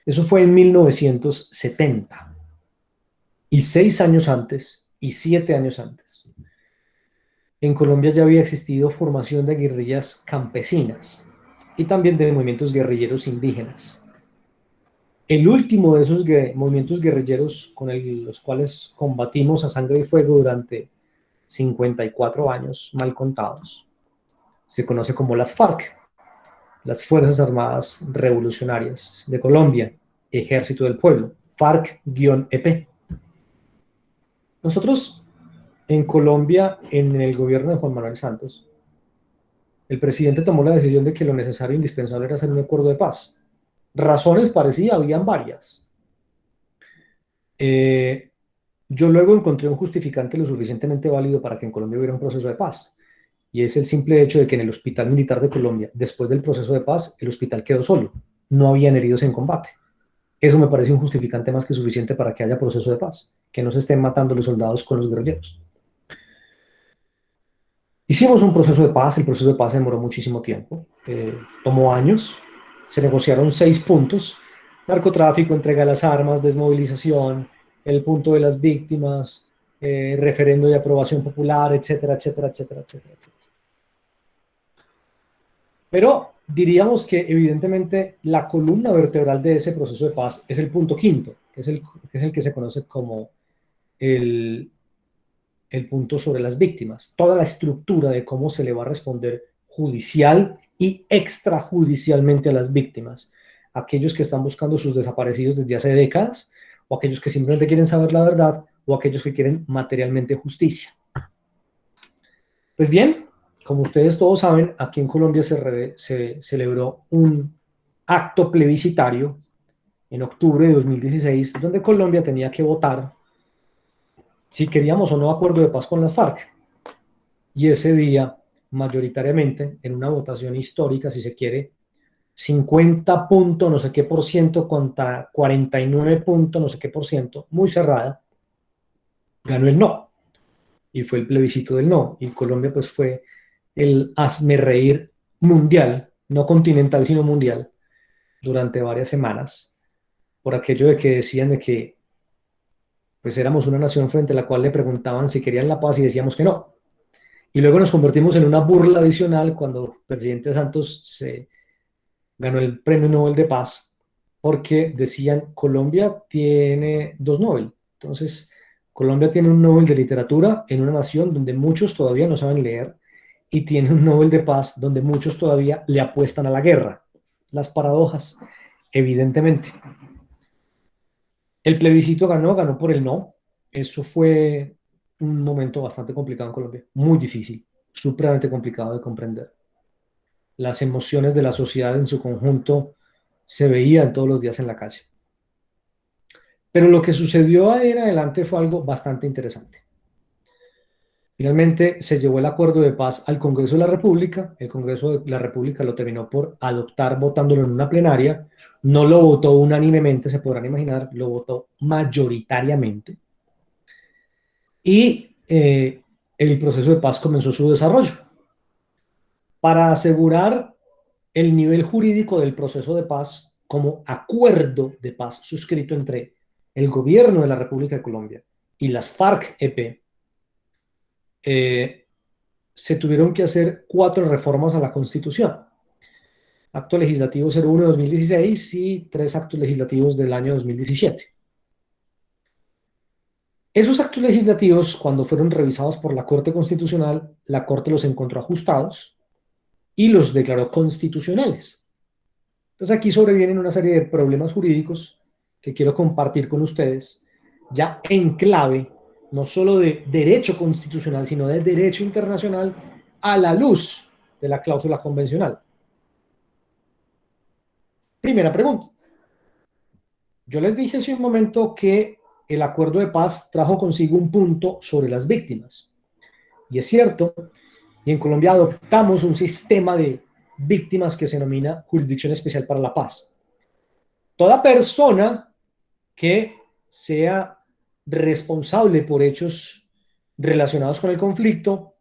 Eso fue en 1970. Y 6 años antes, y 7 años antes, en Colombia ya había existido formación de guerrillas campesinas y también de movimientos guerrilleros indígenas. El último de esos movimientos guerrilleros con los cuales combatimos a sangre y fuego durante 54 años mal contados, se conoce como las FARC, las Fuerzas Armadas Revolucionarias de Colombia, Ejército del Pueblo, FARC-EP. Nosotros en Colombia, en el gobierno de Juan Manuel Santos, el presidente tomó la decisión de que lo necesario e indispensable era hacer un acuerdo de paz. Razones parecía, habían varias. Yo luego encontré un justificante lo suficientemente válido para que en Colombia hubiera un proceso de paz. Y es el simple hecho de que en el Hospital Militar de Colombia, después del proceso de paz, el hospital quedó solo. No habían heridos en combate. Eso me parece un justificante más que suficiente para que haya proceso de paz, que no se estén matando los soldados con los guerrilleros. Hicimos un proceso de paz, el proceso de paz demoró muchísimo tiempo, tomó años, se negociaron 6 puntos: narcotráfico, entrega de las armas, desmovilización, el punto de las víctimas, referendo de aprobación popular, etcétera, etcétera, etcétera, etcétera, etcétera. Pero diríamos que evidentemente la columna vertebral de ese proceso de paz es el punto quinto, que es el que se conoce como el punto sobre las víctimas, toda la estructura de cómo se le va a responder judicial y extrajudicialmente a las víctimas, aquellos que están buscando sus desaparecidos desde hace décadas, o aquellos que simplemente quieren saber la verdad, o aquellos que quieren materialmente justicia. Pues bien, como ustedes todos saben, aquí en Colombia se celebró un acto plebiscitario en octubre de 2016, donde Colombia tenía que votar si queríamos o no acuerdo de paz con las FARC. Y ese día, mayoritariamente, en una votación histórica, si se quiere, 50 punto no sé qué por ciento contra 49 punto no sé qué por ciento, muy cerrada, ganó el no. Y fue el plebiscito del no. Y Colombia pues fue el hazme reír mundial, no continental sino mundial, durante varias semanas, por aquello de que decían de que pues éramos una nación frente a la cual le preguntaban si querían la paz y decíamos que no. Y luego nos convertimos en una burla adicional cuando el presidente Santos se ganó el Premio Nobel de Paz, porque decían Colombia tiene 2 Nobel. Entonces, Colombia tiene un Nobel de Literatura en una nación donde muchos todavía no saben leer, y tiene un Nobel de Paz donde muchos todavía le apuestan a la guerra. Las paradojas, evidentemente. El plebiscito ganó por el no. Eso fue un momento bastante complicado en Colombia, muy difícil, supremamente complicado de comprender. Las emociones de la sociedad en su conjunto se veían todos los días en la calle. Pero lo que sucedió ahí en adelante fue algo bastante interesante. Finalmente se llevó el acuerdo de paz al Congreso de la República. El Congreso de la República lo terminó por adoptar votándolo en una plenaria. No lo votó unánimemente, se podrán imaginar, lo votó mayoritariamente. Y el proceso de paz comenzó su desarrollo. Para asegurar el nivel jurídico del proceso de paz como acuerdo de paz suscrito entre el gobierno de la República de Colombia y las FARC-EP, se tuvieron que hacer 4 reformas a la Constitución. Acto Legislativo 01 de 2016 y 3 actos legislativos del año 2017. Esos actos legislativos, cuando fueron revisados por la Corte Constitucional, la Corte los encontró ajustados y los declaró constitucionales. Entonces aquí sobrevienen una serie de problemas jurídicos que quiero compartir con ustedes, ya en clave no solo de derecho constitucional, sino de derecho internacional a la luz de la cláusula convencional. Primera pregunta. Yo les dije hace un momento que el acuerdo de paz trajo consigo un punto sobre las víctimas. Y es cierto, y en Colombia adoptamos un sistema de víctimas que se denomina Jurisdicción Especial para la Paz. Toda persona que sea responsable por hechos relacionados con el conflicto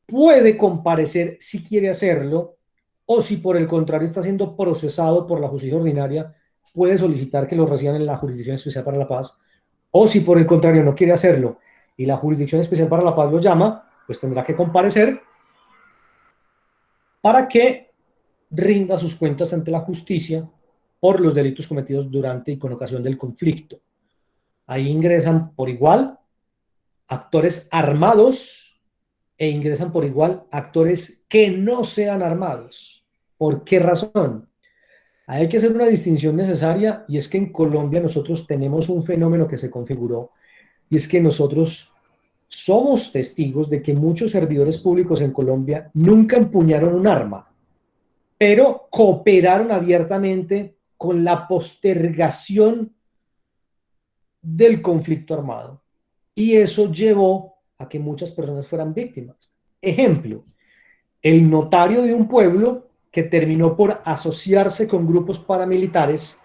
puede comparecer si quiere hacerlo, o si por el contrario está siendo procesado por la justicia ordinaria, puede solicitar que lo reciban en la Jurisdicción Especial para la Paz, o si por el contrario no quiere hacerlo y la Jurisdicción Especial para la Paz lo llama, pues tendrá que comparecer para que rinda sus cuentas ante la justicia por los delitos cometidos durante y con ocasión del conflicto. Ahí ingresan por igual actores armados e ingresan por igual actores que no sean armados. ¿Por qué razón? Hay que hacer una distinción necesaria, y es que en Colombia nosotros tenemos un fenómeno que se configuró, y es que nosotros somos testigos de que muchos servidores públicos en Colombia nunca empuñaron un arma, pero cooperaron abiertamente con la postergación del conflicto armado. Y eso llevó a que muchas personas fueran víctimas. Ejemplo, el notario de un pueblo que terminó por asociarse con grupos paramilitares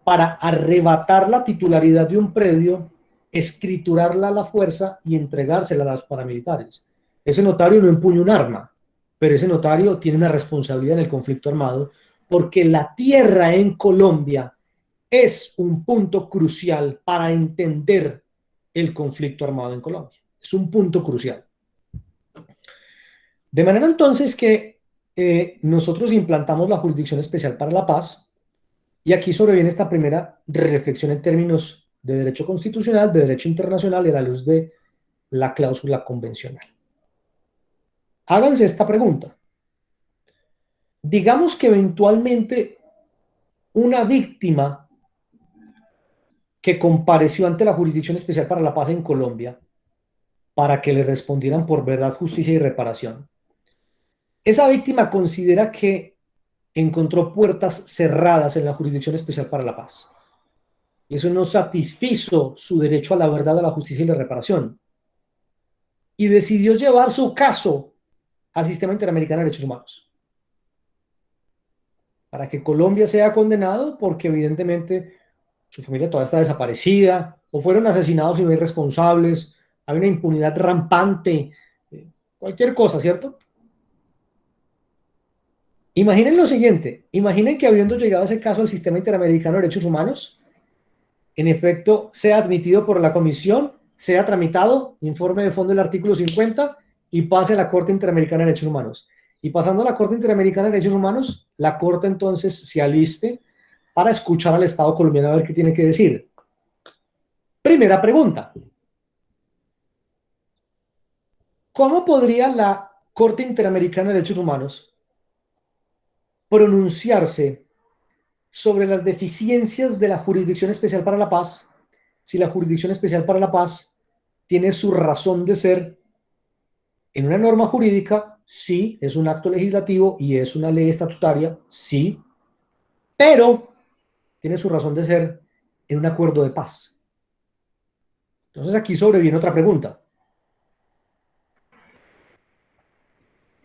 para arrebatar la titularidad de un predio, escriturarla a la fuerza y entregársela a los paramilitares. Ese notario no empuña un arma, pero ese notario tiene una responsabilidad en el conflicto armado, porque la tierra en Colombia es un punto crucial para entender el conflicto armado en Colombia. Es un punto crucial. De manera entonces que nosotros implantamos la Jurisdicción Especial para la Paz, y aquí sobreviene esta primera reflexión en términos de derecho constitucional, de derecho internacional y a la luz de la cláusula convencional. Háganse esta pregunta. Digamos que eventualmente una víctima que compareció ante la Jurisdicción Especial para la Paz en Colombia para que le respondieran por verdad, justicia y reparación, esa víctima considera que encontró puertas cerradas en la Jurisdicción Especial para la Paz. Y eso no satisfizo su derecho a la verdad, a la justicia y la reparación. Y decidió llevar su caso al Sistema Interamericano de Derechos Humanos, para que Colombia sea condenado porque evidentemente su familia todavía está desaparecida, o fueron asesinados y no hay responsables, hay una impunidad rampante, cualquier cosa, ¿cierto? Imaginen lo siguiente, imaginen que habiendo llegado ese caso al Sistema Interamericano de Derechos Humanos, en efecto, sea admitido por la Comisión, sea tramitado, informe de fondo del artículo 50 y pase a la Corte Interamericana de Derechos Humanos. Y pasando a la Corte Interamericana de Derechos Humanos, la Corte entonces se aliste para escuchar al Estado colombiano a ver qué tiene que decir. Primera pregunta. ¿Cómo podría la Corte Interamericana de Derechos Humanos pronunciarse sobre las deficiencias de la Jurisdicción Especial para la Paz si la Jurisdicción Especial para la Paz tiene su razón de ser en una norma jurídica? Sí, es un acto legislativo y es una ley estatutaria, sí, pero tiene su razón de ser en un acuerdo de paz. Entonces aquí sobreviene otra pregunta.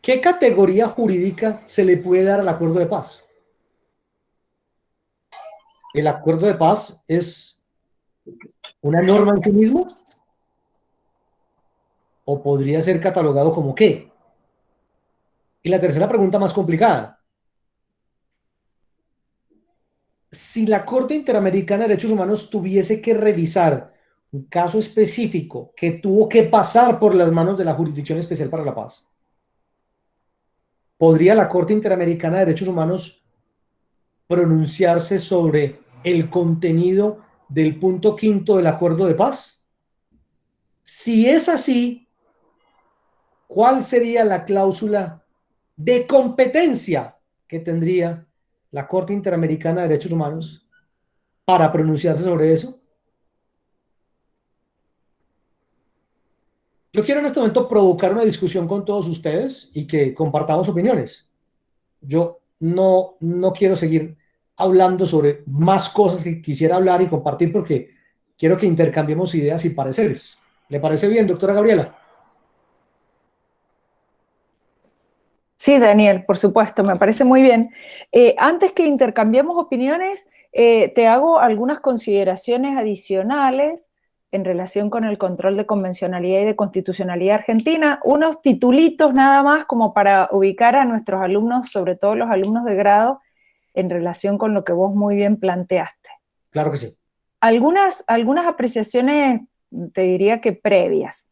¿Qué categoría jurídica se le puede dar al acuerdo de paz? ¿El acuerdo de paz es una norma en sí mismo? ¿O podría ser catalogado como qué? Y la tercera pregunta más complicada. Si la Corte Interamericana de Derechos Humanos tuviese que revisar un caso específico que tuvo que pasar por las manos de la Jurisdicción Especial para la Paz, ¿podría la Corte Interamericana de Derechos Humanos pronunciarse sobre el contenido del punto quinto del acuerdo de paz? Si es así, ¿cuál sería la cláusula de competencia que tendría la Corte Interamericana de Derechos Humanos para pronunciarse sobre eso? Yo quiero en este momento provocar una discusión con todos ustedes y que compartamos opiniones. Yo no quiero seguir hablando sobre más cosas que quisiera hablar y compartir, porque quiero que intercambiemos ideas y pareceres. ¿Le parece bien, doctora Gabriela?
Sí, Daniel, por supuesto, me parece muy bien. Antes que intercambiemos opiniones, te hago algunas consideraciones adicionales en relación con el control de convencionalidad y de constitucionalidad argentina, unos titulitos nada más como para ubicar a nuestros alumnos, sobre todo los alumnos de grado, en relación con lo que vos muy bien planteaste.
Claro que sí.
Algunas apreciaciones, te diría que previas.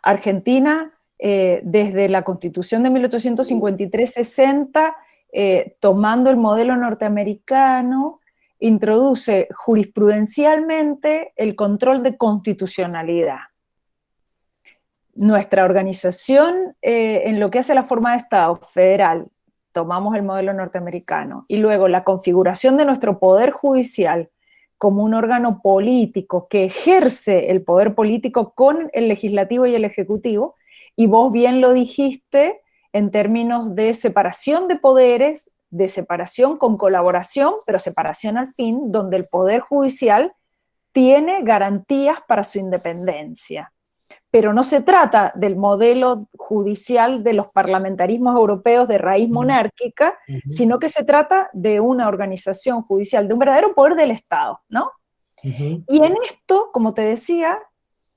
Argentina, desde la Constitución de 1853-60, tomando el modelo norteamericano, introduce jurisprudencialmente el control de constitucionalidad. Nuestra organización, en lo que hace la forma de Estado federal, tomamos el modelo norteamericano, y luego la configuración de nuestro poder judicial como un órgano político que ejerce el poder político con el legislativo y el ejecutivo, y vos bien lo dijiste en términos de separación de poderes, de separación con colaboración, pero separación al fin, donde el poder judicial tiene garantías para su independencia. Pero no se trata del modelo judicial de los parlamentarismos europeos de raíz monárquica, sino que se trata de una organización judicial, de un verdadero poder del Estado, ¿no? Y en esto, como te decía,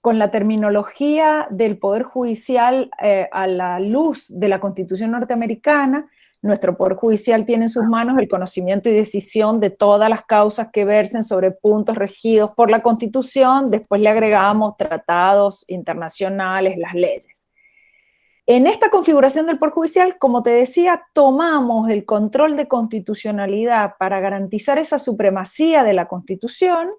con la terminología del poder judicial a la luz de la Constitución norteamericana, nuestro Poder Judicial tiene en sus manos el conocimiento y decisión de todas las causas que versen sobre puntos regidos por la Constitución, después le agregamos tratados internacionales, las leyes. En esta configuración del Poder Judicial, como te decía, tomamos el control de constitucionalidad para garantizar esa supremacía de la Constitución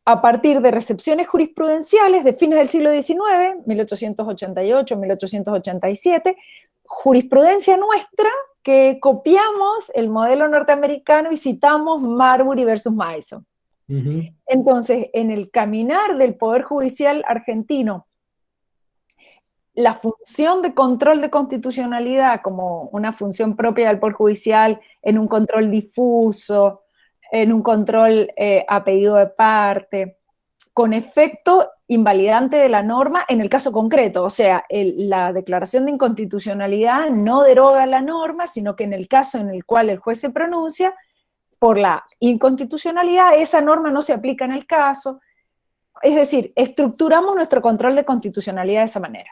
a partir de recepciones jurisprudenciales de fines del siglo XIX, 1888, 1887, jurisprudencia nuestra que copiamos el modelo norteamericano y citamos Marbury versus Mason. Entonces, en el caminar del Poder Judicial argentino, la función de control de constitucionalidad como una función propia del Poder Judicial en un control difuso, en un control a pedido de parte, con efecto invalidante de la norma en el caso concreto, o sea, la declaración de inconstitucionalidad no deroga la norma, sino que en el caso en el cual el juez se pronuncia por la inconstitucionalidad, esa norma no se aplica en el caso. Es decir, estructuramos nuestro control de constitucionalidad de esa manera.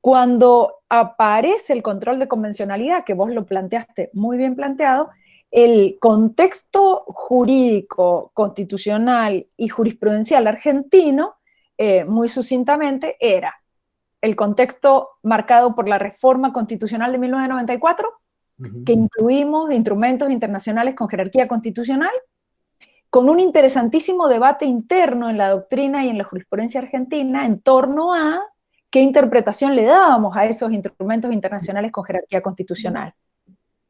Cuando aparece el control de convencionalidad, que vos lo planteaste muy bien planteado, el contexto jurídico, constitucional y jurisprudencial argentino, muy sucintamente, era el contexto marcado por la reforma constitucional de 1994, que incluimos instrumentos internacionales con jerarquía constitucional, con un interesantísimo debate interno en la doctrina y en la jurisprudencia argentina en torno a qué interpretación le dábamos a esos instrumentos internacionales con jerarquía constitucional.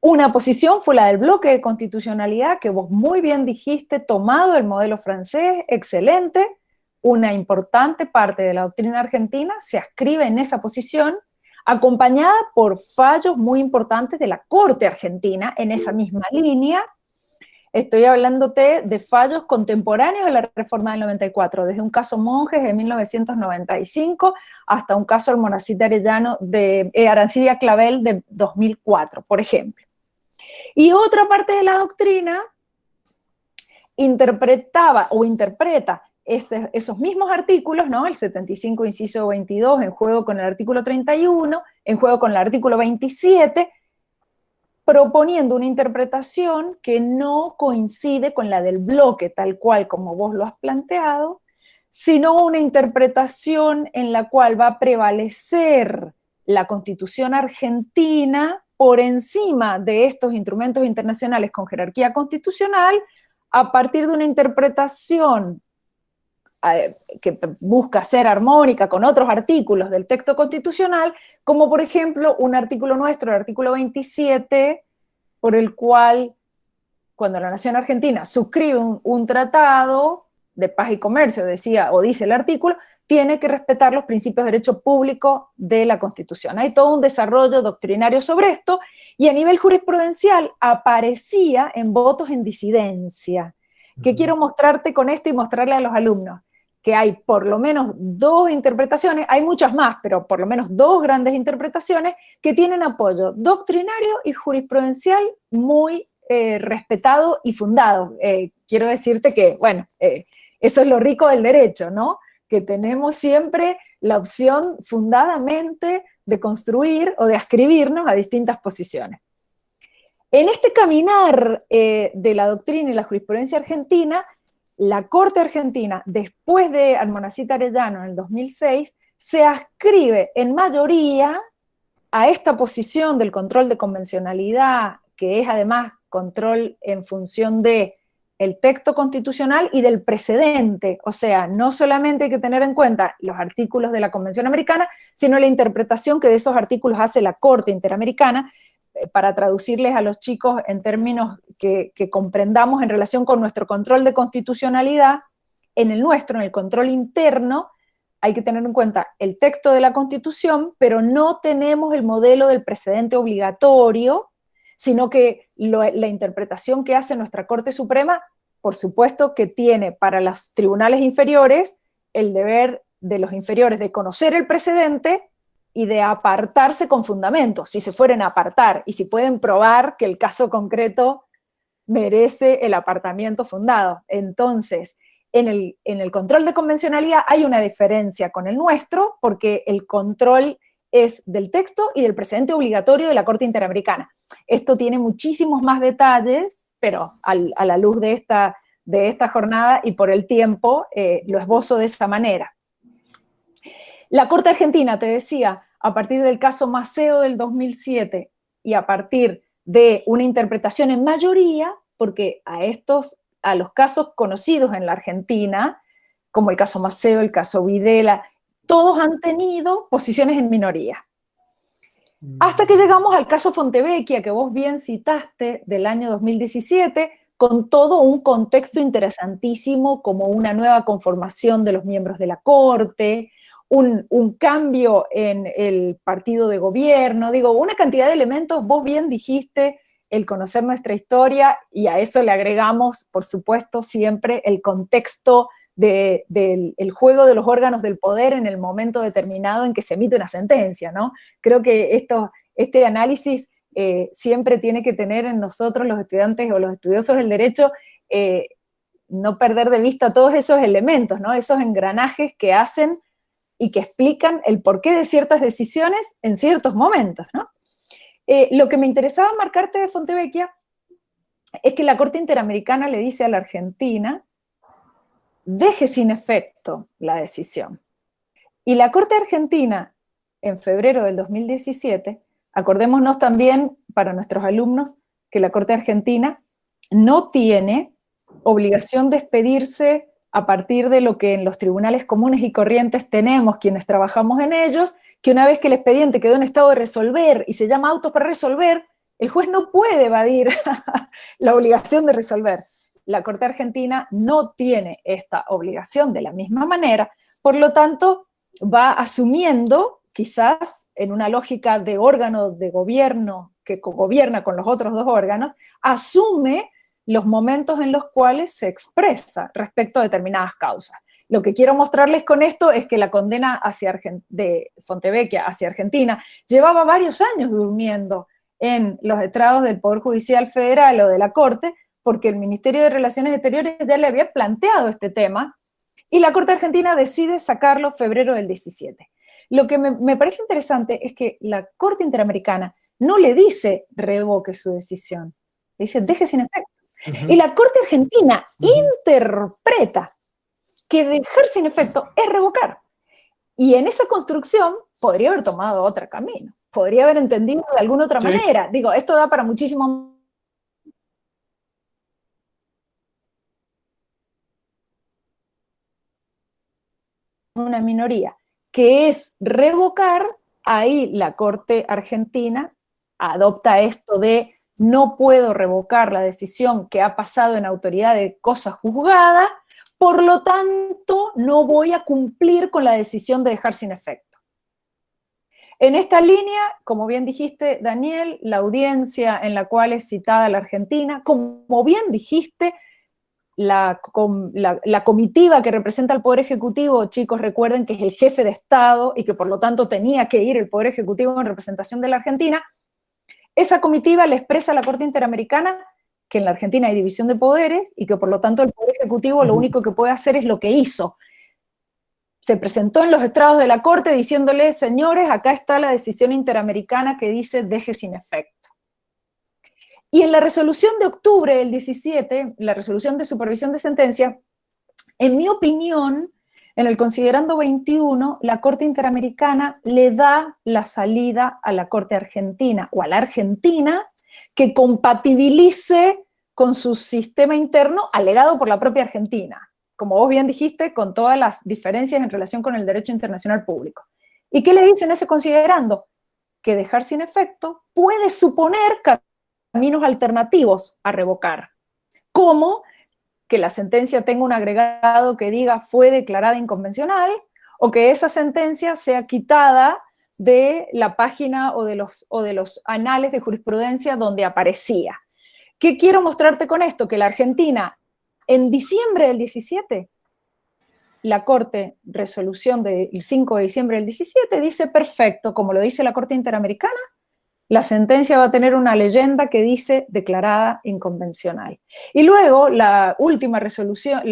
Una posición fue la del bloque de constitucionalidad, que vos muy bien dijiste, tomado el modelo francés, excelente. Una importante parte de la doctrina argentina se ascribe en esa posición, acompañada por fallos muy importantes de la Corte argentina en esa misma línea. Estoy hablándote de fallos contemporáneos de la reforma del 94, desde un caso Monjes de 1995 hasta un caso Almonacid Arellano de Arancibia Clavel de 2004, por ejemplo. Y otra parte de la doctrina interpretaba o interpreta esos mismos artículos, ¿no? El 75, inciso 22, en juego con el artículo 31, en juego con el artículo 27, proponiendo una interpretación que no coincide con la del bloque, tal cual como vos lo has planteado, sino una interpretación en la cual va a prevalecer la Constitución argentina por encima de estos instrumentos internacionales con jerarquía constitucional, a partir de una interpretación que busca ser armónica con otros artículos del texto constitucional, como por ejemplo un artículo nuestro, el artículo 27, por el cual cuando la nación argentina suscribe un tratado de paz y comercio, decía o dice el artículo, tiene que respetar los principios de derecho público de la Constitución. Hay todo un desarrollo doctrinario sobre esto, y a nivel jurisprudencial aparecía en votos en disidencia. ¿Qué quiero mostrarte con esto y mostrarle a los alumnos? Que hay por lo menos dos interpretaciones, hay muchas más, pero por lo menos dos grandes interpretaciones que tienen apoyo doctrinario y jurisprudencial muy respetado y fundado. Quiero decirte que, bueno, eso es lo rico del derecho, ¿no? Que tenemos siempre la opción fundadamente de construir o de ascribirnos a distintas posiciones. En este caminar de la doctrina y la jurisprudencia argentina, la Corte Argentina, después de Almonacid Arellano en el 2006, se ascribe en mayoría a esta posición del control de convencionalidad, que es además control en función de el texto constitucional y del precedente. O sea, no solamente hay que tener en cuenta los artículos de la Convención Americana, sino la interpretación que de esos artículos hace la Corte Interamericana, para traducirles a los chicos en términos que comprendamos en relación con nuestro control de constitucionalidad. En el nuestro, en el control interno, hay que tener en cuenta el texto de la Constitución, pero no tenemos el modelo del precedente obligatorio, sino que la interpretación que hace nuestra Corte Suprema, por supuesto que tiene para los tribunales inferiores el deber de los inferiores de conocer el precedente y de apartarse con fundamentos, si se fueren a apartar, y si pueden probar que el caso concreto merece el apartamiento fundado. Entonces, en el control de convencionalidad hay una diferencia con el nuestro, porque el control es del texto y del precedente obligatorio de la Corte Interamericana. Esto tiene muchísimos más detalles, pero a la luz de esta jornada y por el tiempo, lo esbozo de esa manera. La Corte Argentina, te decía, a partir del caso Maceo del 2007 y a partir de una interpretación en mayoría, porque a los casos conocidos en la Argentina, como el caso Maceo, el caso Videla, todos han tenido posiciones en minoría. Hasta que llegamos al caso Fontevecchia, que vos bien citaste, del año 2017, con todo un contexto interesantísimo, como una nueva conformación de los miembros de la Corte, un cambio en el partido de gobierno, digo, una cantidad de elementos. Vos bien dijiste el conocer nuestra historia, y a eso le agregamos, por supuesto, siempre el contexto del juego de los órganos del poder en el momento determinado en que se emite una sentencia, ¿no? Creo que este análisis siempre tiene que tener en nosotros, los estudiantes o los estudiosos del derecho, no perder de vista todos esos elementos, ¿no? Esos engranajes que hacen y que explican el porqué de ciertas decisiones en ciertos momentos, ¿no? Lo que me interesaba marcarte de Fontevecchia es que la Corte Interamericana le dice a la Argentina: deje sin efecto la decisión. Y la Corte Argentina, en febrero del 2017, acordémonos también para nuestros alumnos que la Corte Argentina no tiene obligación de expedirse a partir de lo que en los tribunales comunes y corrientes tenemos quienes trabajamos en ellos, que una vez que el expediente quedó en estado de resolver y se llama auto para resolver, el juez no puede evadir la obligación de resolver. La Corte Argentina no tiene esta obligación de la misma manera, por lo tanto va asumiendo, quizás en una lógica de órgano de gobierno que gobierna con los otros dos órganos, asume los momentos en los cuales se expresa respecto a determinadas causas. Lo que quiero mostrarles con esto es que la condena de Fontevecchia hacia Argentina llevaba varios años durmiendo en los estrados del Poder Judicial Federal o de la Corte, porque el Ministerio de Relaciones Exteriores ya le había planteado este tema, y la Corte Argentina decide sacarlo en febrero del 17. Lo que me parece interesante es que la Corte Interamericana no le dice revoque su decisión, le dice deje sin efecto. Y la Corte Argentina interpreta que dejar sin efecto es revocar. Y en esa construcción podría haber tomado otro camino, podría haber entendido de alguna otra manera. Digo, esto da para muchísimo. Una minoría, que es revocar. Ahí la Corte Argentina adopta esto de no puedo revocar la decisión que ha pasado en autoridad de cosa juzgada, por lo tanto no voy a cumplir con la decisión de dejar sin efecto. En esta línea, como bien dijiste, Daniel, la audiencia en la cual es citada la Argentina, como bien dijiste, la comitiva que representa al Poder Ejecutivo, chicos, recuerden que es el jefe de Estado y que por lo tanto tenía que ir el Poder Ejecutivo en representación de la Argentina. Esa comitiva le expresa a la Corte Interamericana que en la Argentina hay división de poderes y que por lo tanto el Poder Ejecutivo lo único que puede hacer es lo que hizo. Se presentó en los estrados de la Corte diciéndole, señores, acá está la decisión interamericana que dice deje sin efecto. Y en la resolución de octubre del 17, la resolución de supervisión de sentencia, en mi opinión, en el considerando 21, la Corte Interamericana le da la salida a la Corte Argentina o a la Argentina que compatibilice con su sistema interno alegado por la propia Argentina, como vos bien dijiste, con todas las diferencias en relación con el derecho internacional público. ¿Y qué le dicen ese considerando? Que dejar sin efecto puede suponer caminos alternativos a revocar, como que la sentencia tenga un agregado que diga fue declarada inconvencional, o que esa sentencia sea quitada de la página o de los anales de jurisprudencia donde aparecía. ¿Qué quiero mostrarte con esto? Que la Argentina, en diciembre del 17, la Corte, resolución del 5 de diciembre del 17, dice perfecto, como lo dice la Corte Interamericana, la sentencia va a tener una leyenda que dice declarada inconvencional. Y luego la última resolución,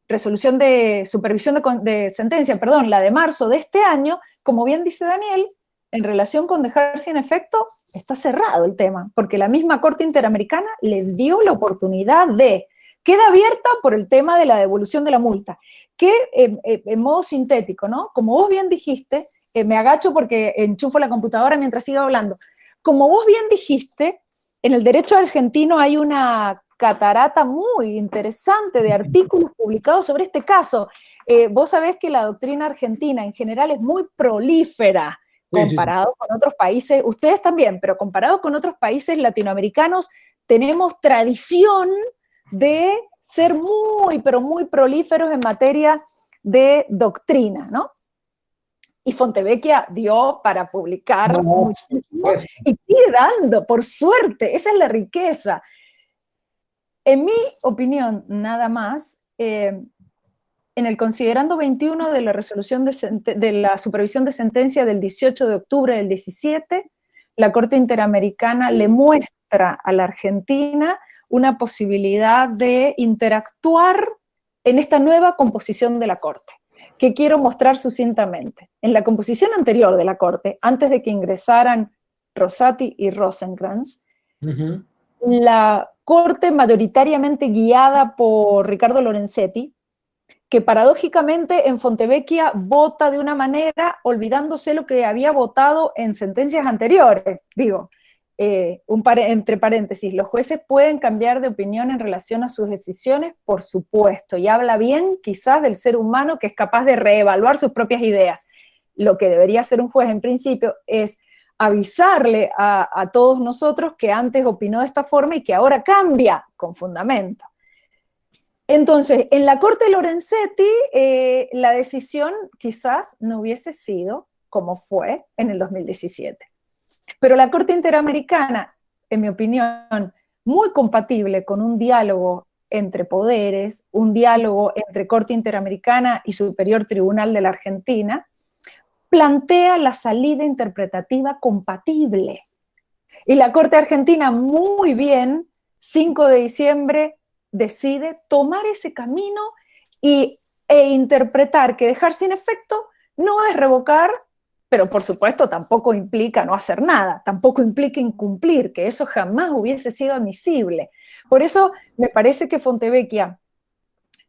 resolución de supervisión de sentencia, perdón, la de marzo de este año, como bien dice Daniel, en relación con dejar sin efecto, está cerrado el tema, porque la misma Corte Interamericana le dio la oportunidad de, queda abierta por el tema de la devolución de la multa, que en modo sintético, ¿no? Como vos bien dijiste, me agacho porque enchufo la computadora mientras sigo hablando, como vos bien dijiste, en el derecho argentino hay una catarata muy interesante de artículos publicados sobre este caso. Vos sabés que la doctrina argentina en general es muy prolífera, comparado con otros países, ustedes también, pero comparado con otros países latinoamericanos, tenemos tradición de ser muy, pero muy prolíferos en materia de doctrina, ¿no? Y Fontevecchia dio para publicar muchísimo y sigue dando, por suerte, esa es la riqueza. En mi opinión, nada más, en el considerando 21 de la resolución de la supervisión de sentencia del 18 de octubre del 17, la Corte Interamericana le muestra a la Argentina una posibilidad de interactuar en esta nueva composición de la Corte, que quiero mostrar sucintamente. En la composición anterior de la Corte, antes de que ingresaran Rosati y Rosenkrantz, la Corte mayoritariamente guiada por Ricardo Lorenzetti, que paradójicamente en Fontevecchia vota de una manera olvidándose lo que había votado en sentencias anteriores. Digo, entre paréntesis, los jueces pueden cambiar de opinión en relación a sus decisiones, por supuesto, y habla bien quizás del ser humano que es capaz de reevaluar sus propias ideas. Lo que debería hacer un juez en principio es avisarle a todos nosotros que antes opinó de esta forma y que ahora cambia con fundamento. Entonces, en la Corte Lorenzetti, la decisión quizás no hubiese sido como fue en el 2017. Pero la Corte Interamericana, en mi opinión, muy compatible con un diálogo entre poderes, un diálogo entre Corte Interamericana y Superior Tribunal de la Argentina, plantea la salida interpretativa compatible. Y la Corte Argentina, muy bien, 5 de diciembre, decide tomar ese camino e interpretar que dejar sin efecto no es revocar, pero por supuesto tampoco implica no hacer nada, tampoco implica incumplir, que eso jamás hubiese sido admisible. Por eso me parece que Fontevecchia,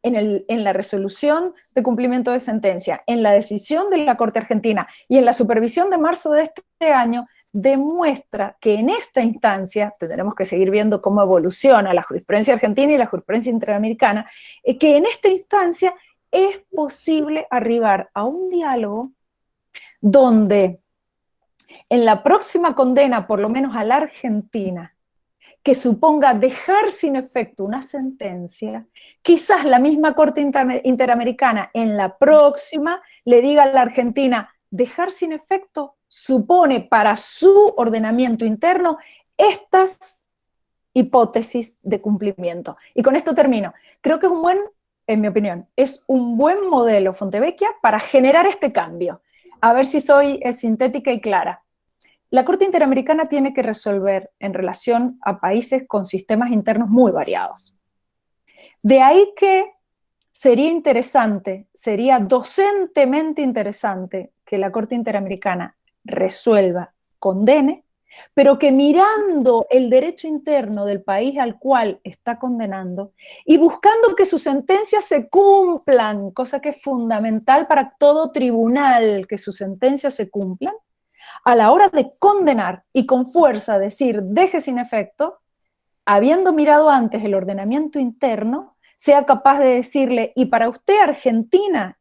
en la resolución de cumplimiento de sentencia, en la decisión de la Corte Argentina y en la supervisión de marzo de este año, demuestra que en esta instancia, tendremos que seguir viendo cómo evoluciona la jurisprudencia argentina y la jurisprudencia interamericana, que en esta instancia es posible arribar a un diálogo donde en la próxima condena, por lo menos a la Argentina, que suponga dejar sin efecto una sentencia, quizás la misma Corte Interamericana en la próxima le diga a la Argentina, dejar sin efecto supone para su ordenamiento interno estas hipótesis de cumplimiento. Y con esto termino. Creo que es un buen, en mi opinión, es un buen modelo Fontevecchia para generar este cambio. A ver si soy sintética y clara. la Corte Interamericana tiene que resolver en relación a países con sistemas internos muy variados. De ahí que sería interesante, sería docentemente interesante que la Corte Interamericana resuelva, condene, pero que mirando el derecho interno del país al cual está condenando y buscando que sus sentencias se cumplan, cosa que es fundamental para todo tribunal, que sus sentencias se cumplan, a la hora de condenar y con fuerza decir deje sin efecto, habiendo mirado antes el ordenamiento interno, sea capaz de decirle, y para usted Argentina,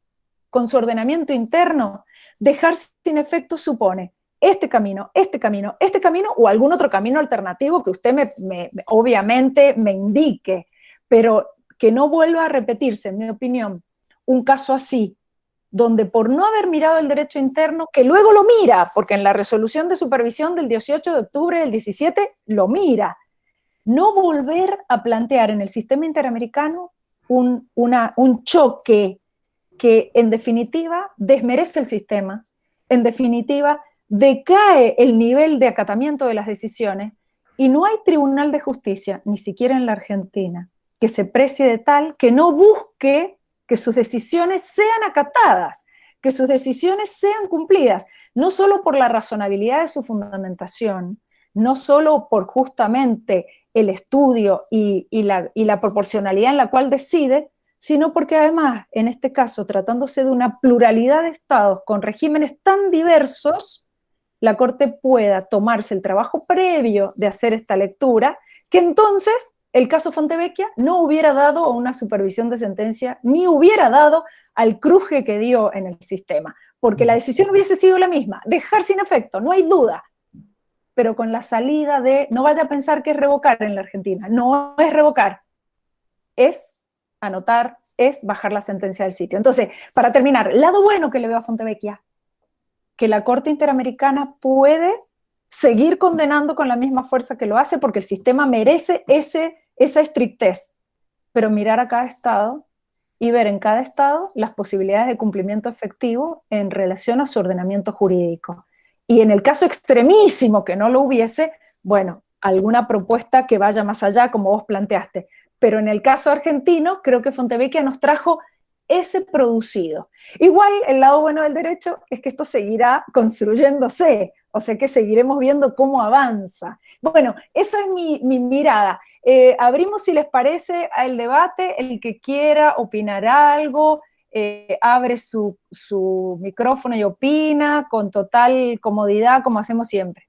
con su ordenamiento interno, dejar sin efecto supone este camino, este camino, este camino o algún otro camino alternativo que usted obviamente me indique, pero que no vuelva a repetirse, en mi opinión, un caso así, donde por no haber mirado el derecho interno, que luego lo mira, porque en la resolución de supervisión del 18 de octubre del 17 lo mira, no volver a plantear en el sistema interamericano un choque que en definitiva desmerece el sistema, en definitiva decae el nivel de acatamiento de las decisiones y no hay tribunal de justicia, ni siquiera en la Argentina, que se precie de tal que no busque que sus decisiones sean acatadas, que sus decisiones sean cumplidas, no solo por la razonabilidad de su fundamentación, no solo por justamente el estudio y la proporcionalidad en la cual decide, sino porque además, en este caso, tratándose de una pluralidad de estados con regímenes tan diversos, la Corte pueda tomarse el trabajo previo de hacer esta lectura, que entonces el caso Fontevecchia no hubiera dado a una supervisión de sentencia, ni hubiera dado al cruje que dio en el sistema, porque la decisión hubiese sido la misma, dejar sin efecto, no hay duda, pero con la salida de, no vaya a pensar que es revocar en la Argentina, no es revocar, es anotar, es bajar la sentencia del sitio. Entonces, para terminar, lado bueno que le veo a Fontevecchia, que la Corte Interamericana puede seguir condenando con la misma fuerza que lo hace, porque el sistema merece esa estrictez, pero mirar a cada estado y ver en cada estado las posibilidades de cumplimiento efectivo en relación a su ordenamiento jurídico. Y en el caso extremísimo que no lo hubiese, bueno, alguna propuesta que vaya más allá, como vos planteaste. Pero en el caso argentino, creo que Fontevecchia nos trajo ese producido. Igual, el lado bueno del derecho es que esto seguirá construyéndose, o sea que seguiremos viendo cómo avanza. Bueno, esa es mi mirada. Abrimos, si les parece, al debate, el que quiera opinar algo, abre su micrófono y opina con total comodidad, como hacemos siempre.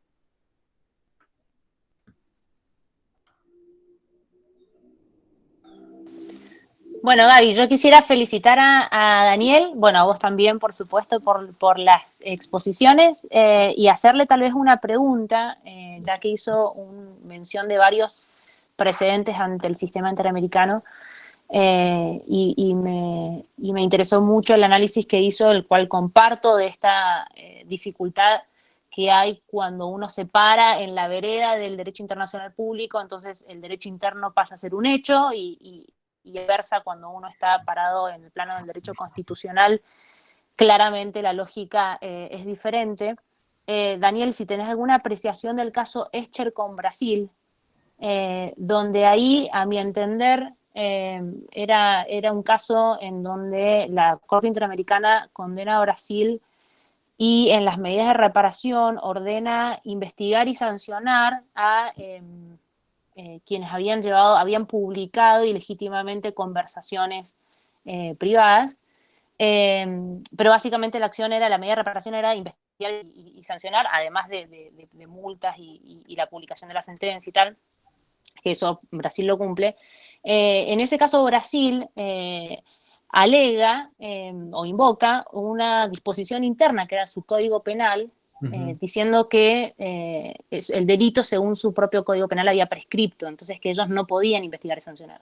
Bueno, Gaby, yo quisiera felicitar a Daniel, bueno, a vos también, por supuesto, por las exposiciones y hacerle tal vez una pregunta, ya que hizo mención de varios precedentes ante el sistema interamericano y me interesó mucho el análisis que hizo, el cual comparto de esta dificultad que hay cuando uno se para en la vereda del derecho internacional público, entonces el derecho interno pasa a ser un hecho y viceversa, cuando uno está parado en el plano del derecho constitucional, claramente la lógica es diferente. Daniel, si tenés alguna apreciación del caso Escher con Brasil, donde ahí, a mi entender, era un caso en donde la Corte Interamericana condena a Brasil y en las medidas de reparación ordena investigar y sancionar a quienes habían publicado ilegítimamente conversaciones privadas, pero básicamente la medida de reparación era investigar y sancionar, además de multas y la publicación de la sentencia y tal, que eso Brasil lo cumple. En ese caso Brasil alega o invoca una disposición interna que era su código penal, diciendo que el delito según su propio código penal había prescripto, entonces que ellos no podían investigar y sancionar.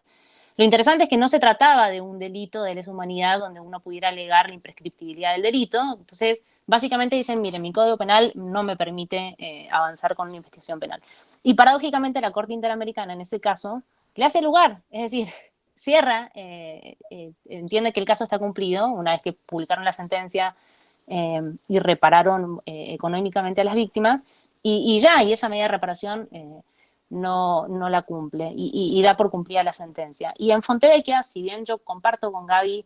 Lo interesante es que no se trataba de un delito de lesa humanidad donde uno pudiera alegar la imprescriptibilidad del delito, entonces básicamente dicen, miren, mi código penal no me permite avanzar con una investigación penal. Y paradójicamente la Corte Interamericana en ese caso le hace lugar, es decir, cierra, entiende que el caso está cumplido una vez que publicaron la sentencia y repararon económicamente a las víctimas, y esa medida de reparación no la cumple y da por cumplida la sentencia. Y en Fontevecchia, si bien yo comparto con Gaby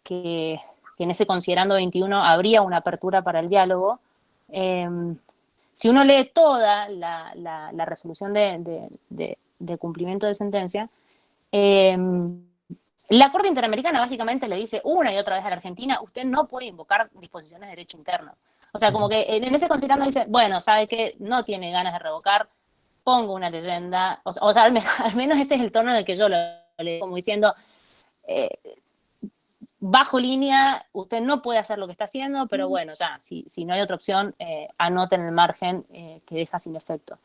que en ese considerando 21 habría una apertura para el diálogo, si uno lee toda la resolución de cumplimiento de sentencia, la Corte Interamericana básicamente le dice una y otra vez a la Argentina, usted no puede invocar disposiciones de derecho interno. O sea, como que en ese considerando dice, bueno, sabe que no tiene ganas de revocar, pongo una leyenda, o sea, al menos ese es el tono en el que yo lo leo, como diciendo, bajo línea, usted no puede hacer lo que está haciendo, pero bueno, ya, si no hay otra opción, anoten el margen que deja sin efecto.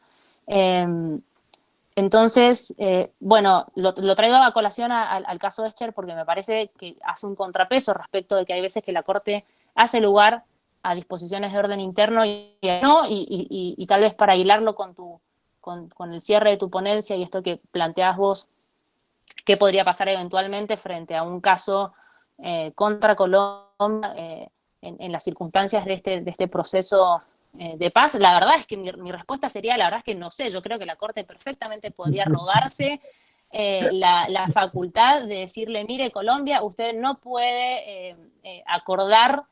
Entonces, bueno, lo traigo a colación al caso Escher porque me parece que hace un contrapeso respecto de que hay veces que la Corte hace lugar a disposiciones de orden interno y no, y tal vez para hilarlo con el cierre de tu ponencia y esto que planteás vos, qué podría pasar eventualmente frente a un caso contra Colombia en las circunstancias de este proceso de paz. La verdad es que mi respuesta sería, la verdad es que no sé, yo creo que la Corte perfectamente podría rogarse la facultad de decirle, mire, Colombia, usted no puede acordar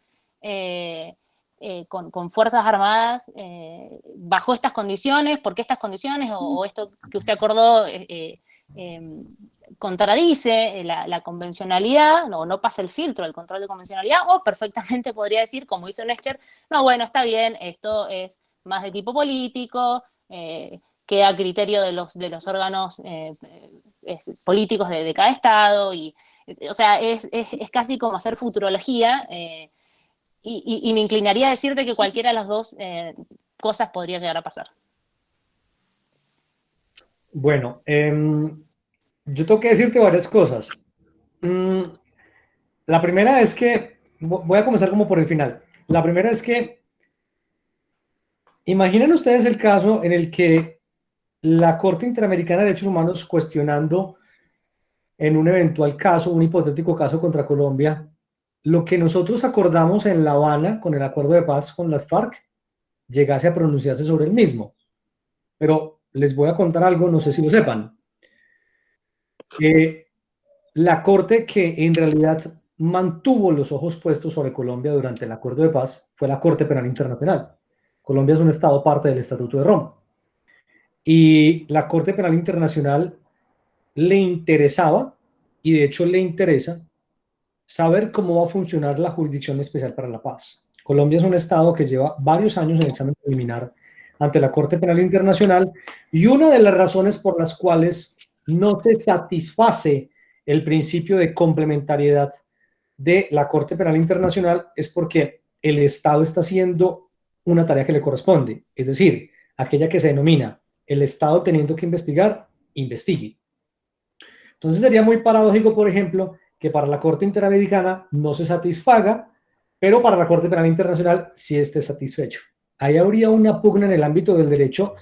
con Fuerzas Armadas bajo estas condiciones, porque estas condiciones o esto que usted acordó contradice la convencionalidad, no pasa el filtro del control de convencionalidad, o perfectamente podría decir, como hizo Nescher, no, bueno, está bien, esto es más de tipo político, queda a criterio de los órganos políticos de cada estado, o sea, es casi como hacer futurología, y me inclinaría a decirte que cualquiera de las dos cosas podría llegar a pasar.
Bueno, yo tengo que decirte varias cosas. La primera es que, voy a comenzar como por el final. La primera es que, imaginen ustedes el caso en el que la Corte Interamericana de Derechos Humanos cuestionando en un eventual caso, un hipotético caso contra Colombia, lo que nosotros acordamos en La Habana con el acuerdo de paz con las FARC, llegase a pronunciarse sobre el mismo. Pero les voy a contar algo, no sé si lo sepan. La Corte que en realidad mantuvo los ojos puestos sobre Colombia durante el acuerdo de paz fue la Corte Penal Internacional. Colombia es un estado parte del Estatuto de Roma. Y la Corte Penal Internacional le interesaba, y de hecho le interesa, saber cómo va a funcionar la Jurisdicción Especial para la Paz. Colombia es un estado que lleva varios años en examen preliminar ante la Corte Penal Internacional, y una de las razones por las cuales no se satisface el principio de complementariedad de la Corte Penal Internacional es porque el Estado está haciendo una tarea que le corresponde, es decir, aquella que se denomina el Estado teniendo que investigar, investigue. Entonces sería muy paradójico, por ejemplo, que para la Corte Interamericana no se satisfaga, pero para la Corte Penal Internacional sí esté satisfecho. Ahí habría una pugna en el ámbito del derecho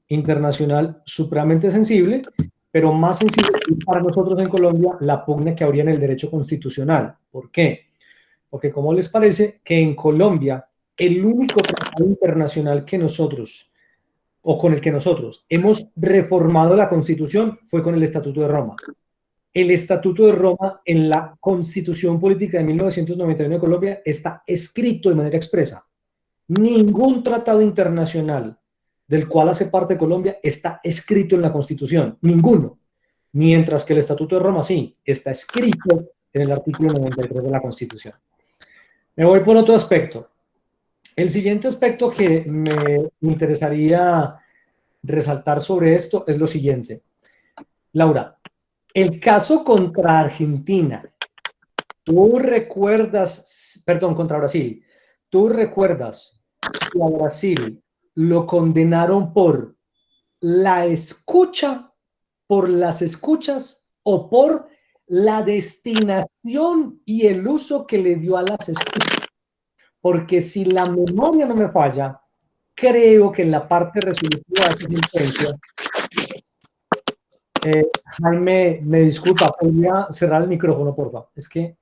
internacional supremamente sensible, pero más sensible para nosotros en Colombia la pugna que habría en el derecho constitucional. ¿Por qué? Porque ¿cómo les parece que en Colombia el único tratado internacional que nosotros, o con el que nosotros hemos reformado la Constitución fue con el Estatuto de Roma? El Estatuto de Roma en la Constitución Política de 1991 de Colombia está escrito de manera expresa. Ningún tratado internacional del cual hace parte Colombia está escrito en la Constitución, ninguno. Mientras que el Estatuto de Roma sí, está escrito en el artículo 93 de la Constitución. Me voy por otro aspecto. El siguiente aspecto que me interesaría resaltar sobre esto es lo siguiente. Laura, el caso contra Argentina, tú recuerdas, perdón, contra Brasil, tú recuerdas si a Brasil lo condenaron por la escucha, por las escuchas o por la destinación y el uso que le dio a las escuchas. Porque si la memoria no me falla, creo que en la parte resolutiva de esta sentencia, Jaime, me disculpa, ¿podría cerrar el micrófono, por favor? Es que...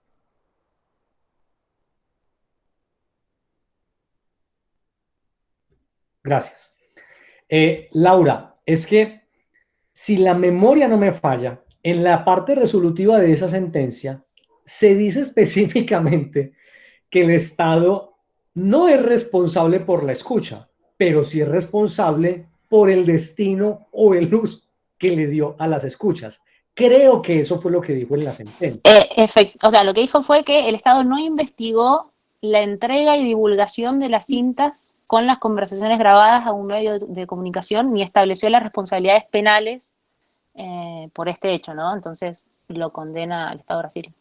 Gracias. Laura, es que si la memoria no me falla, en la parte resolutiva de esa sentencia se dice específicamente que el Estado no es responsable por la escucha, pero sí es responsable por el destino o el uso que le dio a las escuchas. Creo que eso fue lo que dijo en la sentencia.
O sea, lo que dijo fue que el Estado no investigó la entrega y divulgación de las cintas con las conversaciones grabadas a un medio de comunicación ni estableció las responsabilidades penales por este hecho, ¿no? Entonces lo condena al Estado brasileño.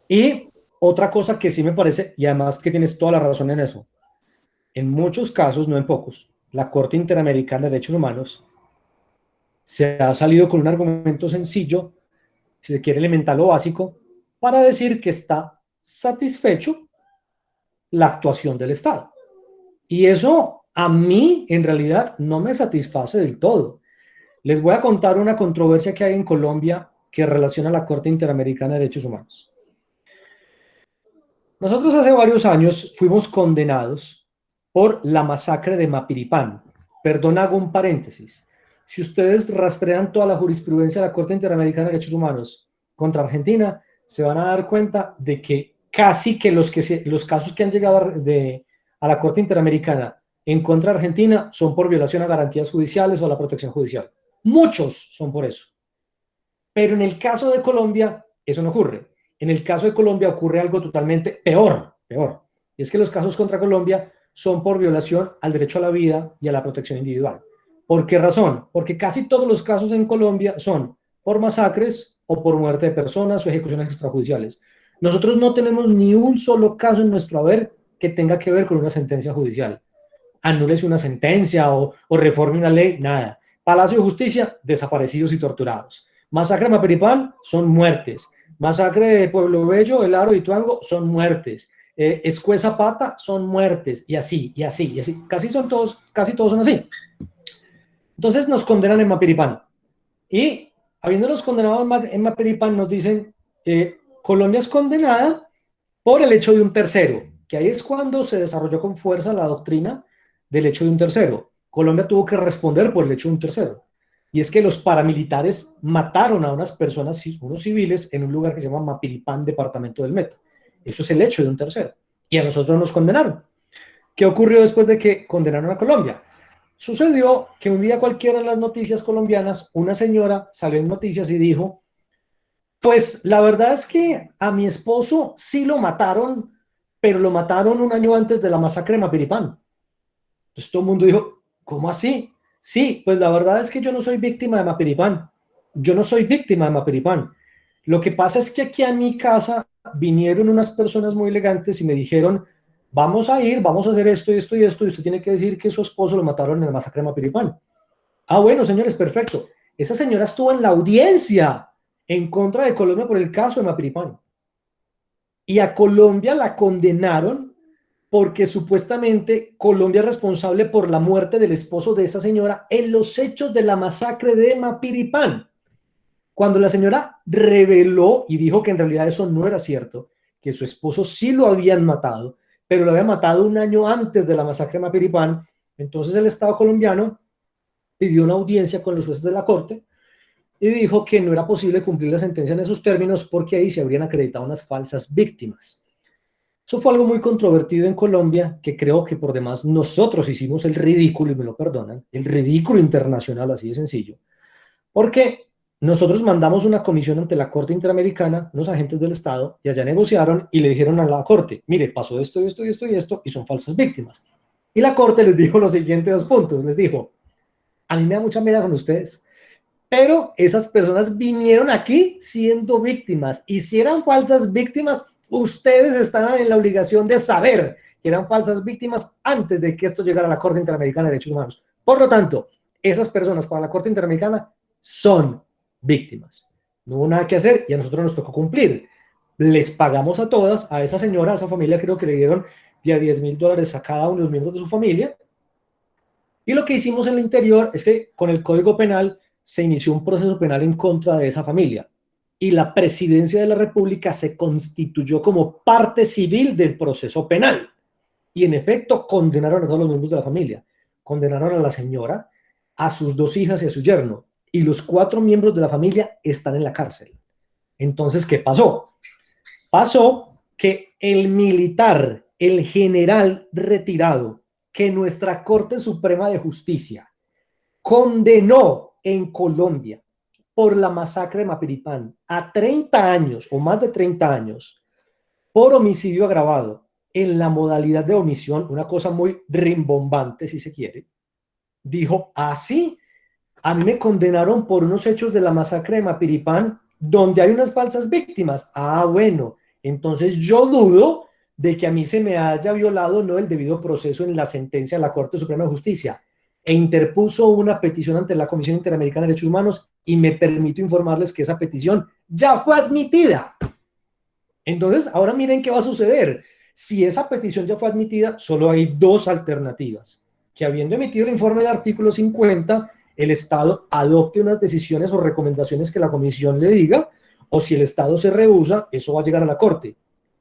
Y otra cosa que sí me parece, y además que tienes toda la razón en eso, en muchos casos, no en pocos, la Corte Interamericana de Derechos Humanos se ha salido con un argumento sencillo, si se quiere elemental o básico, para decir que está satisfecho la actuación del Estado. Y eso a mí en realidad no me satisface del todo. Les voy a contar una controversia que hay en Colombia que relaciona a la Corte Interamericana de Derechos Humanos. Nosotros hace varios años fuimos condenados por la masacre de Mapiripán. Perdón, hago un paréntesis. Si ustedes rastrean toda la jurisprudencia de la Corte Interamericana de Derechos Humanos contra Argentina, se van a dar cuenta de que casi que los casos que han llegado a la Corte Interamericana en contra de Argentina son por violación a garantías judiciales o a la protección judicial. Muchos son por eso. Pero en el caso de Colombia, eso no ocurre. En el caso de Colombia ocurre algo totalmente peor. Y es que los casos contra Colombia son por violación al derecho a la vida y a la protección individual. ¿Por qué razón? Porque casi todos los casos en Colombia son por masacres o por muerte de personas o ejecuciones extrajudiciales. Nosotros no tenemos ni un solo caso en nuestro haber que tenga que ver con una sentencia judicial. Anúlese una sentencia o reforme una ley, nada. Palacio de Justicia, desaparecidos y torturados. Masacre de Mapiripán, son muertes. Masacre de Pueblo Bello, El Aro y Tuango, son muertes. Escué Zapata, son muertes. Y así. Casi todos son así. Entonces nos condenan en Mapiripán. Y habiéndonos condenado en Mapiripán, nos dicen, Colombia es condenada por el hecho de un tercero, que ahí es cuando se desarrolló con fuerza la doctrina del hecho de un tercero. Colombia tuvo que responder por el hecho de un tercero. Y es que los paramilitares mataron a unas personas, unos civiles, en un lugar que se llama Mapiripán, departamento del Meta. Eso es el hecho de un tercero. Y a nosotros nos condenaron. ¿Qué ocurrió después de que condenaron a Colombia? Sucedió que un día cualquiera en las noticias colombianas, una señora salió en noticias y dijo, pues la verdad es que a mi esposo sí lo mataron, pero lo mataron un año antes de la masacre de Mapiripán. Entonces todo el mundo dijo, ¿cómo así? Sí, pues la verdad es que yo no soy víctima de Mapiripán. Lo que pasa es que aquí a mi casa vinieron unas personas muy elegantes y me dijeron, vamos a hacer esto y esto y esto, y usted tiene que decir que su esposo lo mataron en la masacre de Mapiripán. Ah, bueno, señores, perfecto. Esa señora estuvo en la audiencia en contra de Colombia por el caso de Mapiripán. Y a Colombia la condenaron porque supuestamente Colombia es responsable por la muerte del esposo de esa señora en los hechos de la masacre de Mapiripán. Cuando la señora reveló y dijo que en realidad eso no era cierto, que su esposo sí lo habían matado, pero lo había matado un año antes de la masacre de Mapiripán, entonces el Estado colombiano pidió una audiencia con los jueces de la Corte y dijo que no era posible cumplir la sentencia en esos términos porque ahí se habrían acreditado unas falsas víctimas. Eso fue algo muy controvertido en Colombia, que creo que por demás nosotros hicimos el ridículo, y me lo perdonan, el ridículo internacional, así de sencillo, porque nosotros mandamos una comisión ante la Corte Interamericana, unos agentes del Estado, y allá negociaron y le dijeron a la Corte, mire, pasó esto, y son falsas víctimas. Y la Corte les dijo los siguientes 2 puntos, les dijo, a mí me da mucha pena con ustedes, pero esas personas vinieron aquí siendo víctimas, y si eran falsas víctimas, ustedes estaban en la obligación de saber que eran falsas víctimas antes de que esto llegara a la Corte Interamericana de Derechos Humanos. Por lo tanto, esas personas para la Corte Interamericana son víctimas. No hubo nada que hacer y a nosotros nos tocó cumplir. Les pagamos a todas, a esa señora, a esa familia, creo que le dieron de a $10,000 a cada uno de los miembros de su familia. Y lo que hicimos en el interior es que con el Código Penal se inició un proceso penal en contra de esa familia. Y la Presidencia de la República se constituyó como parte civil del proceso penal. Y en efecto condenaron a todos los miembros de la familia. Condenaron a la señora a sus 2 hijas y a su yerno, y los 4 miembros de la familia están en la cárcel. Entonces, ¿qué pasó? Pasó que el militar, el general retirado, que nuestra Corte Suprema de Justicia condenó en Colombia por la masacre de Mapiripán a 30 años o más de 30 años por homicidio agravado en la modalidad de omisión, una cosa muy rimbombante si se quiere, dijo así, a mí me condenaron por unos hechos de la masacre de Mapiripán donde hay unas falsas víctimas. Ah, bueno, entonces yo dudo de que a mí se me haya violado no el debido proceso en la sentencia de la Corte Suprema de Justicia, e interpuso una petición ante la Comisión Interamericana de Derechos Humanos y me permito informarles que esa petición ya fue admitida. Entonces, ahora miren qué va a suceder. Si esa petición ya fue admitida, solo hay 2 alternativas. Que habiendo emitido el informe del artículo 50, el Estado adopte unas decisiones o recomendaciones que la Comisión le diga, o si el Estado se rehúsa, eso va a llegar a la Corte.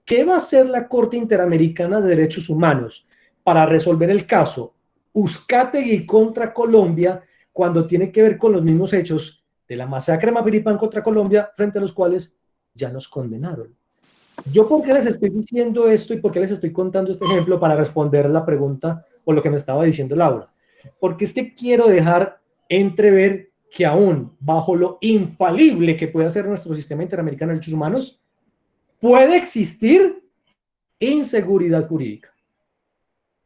¿Qué va a hacer la Corte Interamericana de Derechos Humanos para resolver el caso Uzcategui contra Colombia cuando tiene que ver con los mismos hechos de la masacre de Mapiripán contra Colombia, frente a los cuales ya nos condenaron? ¿Yo por qué les estoy diciendo esto y por qué les estoy contando este ejemplo para responder la pregunta o lo que me estaba diciendo Laura? Porque es que quiero dejar entrever que aún bajo lo infalible que puede hacer nuestro sistema interamericano de derechos humanos, puede existir inseguridad jurídica.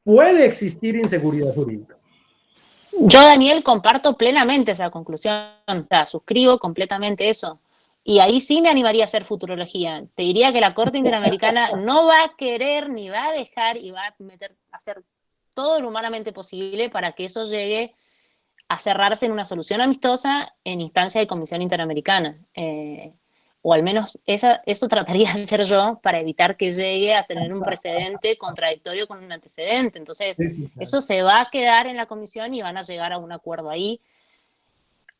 Puede existir inseguridad jurídica.
Yo, Daniel, comparto plenamente esa conclusión, o sea, suscribo completamente eso. Y ahí sí me animaría a hacer futurología. Te diría que la Corte Interamericana no va a querer ni va a dejar y va a hacer todo lo humanamente posible para que eso llegue a cerrarse en una solución amistosa en instancia de Comisión Interamericana. O al menos eso trataría de hacer yo para evitar que llegue a tener un precedente contradictorio con un antecedente. Entonces, eso se va a quedar en la comisión y van a llegar a un acuerdo ahí.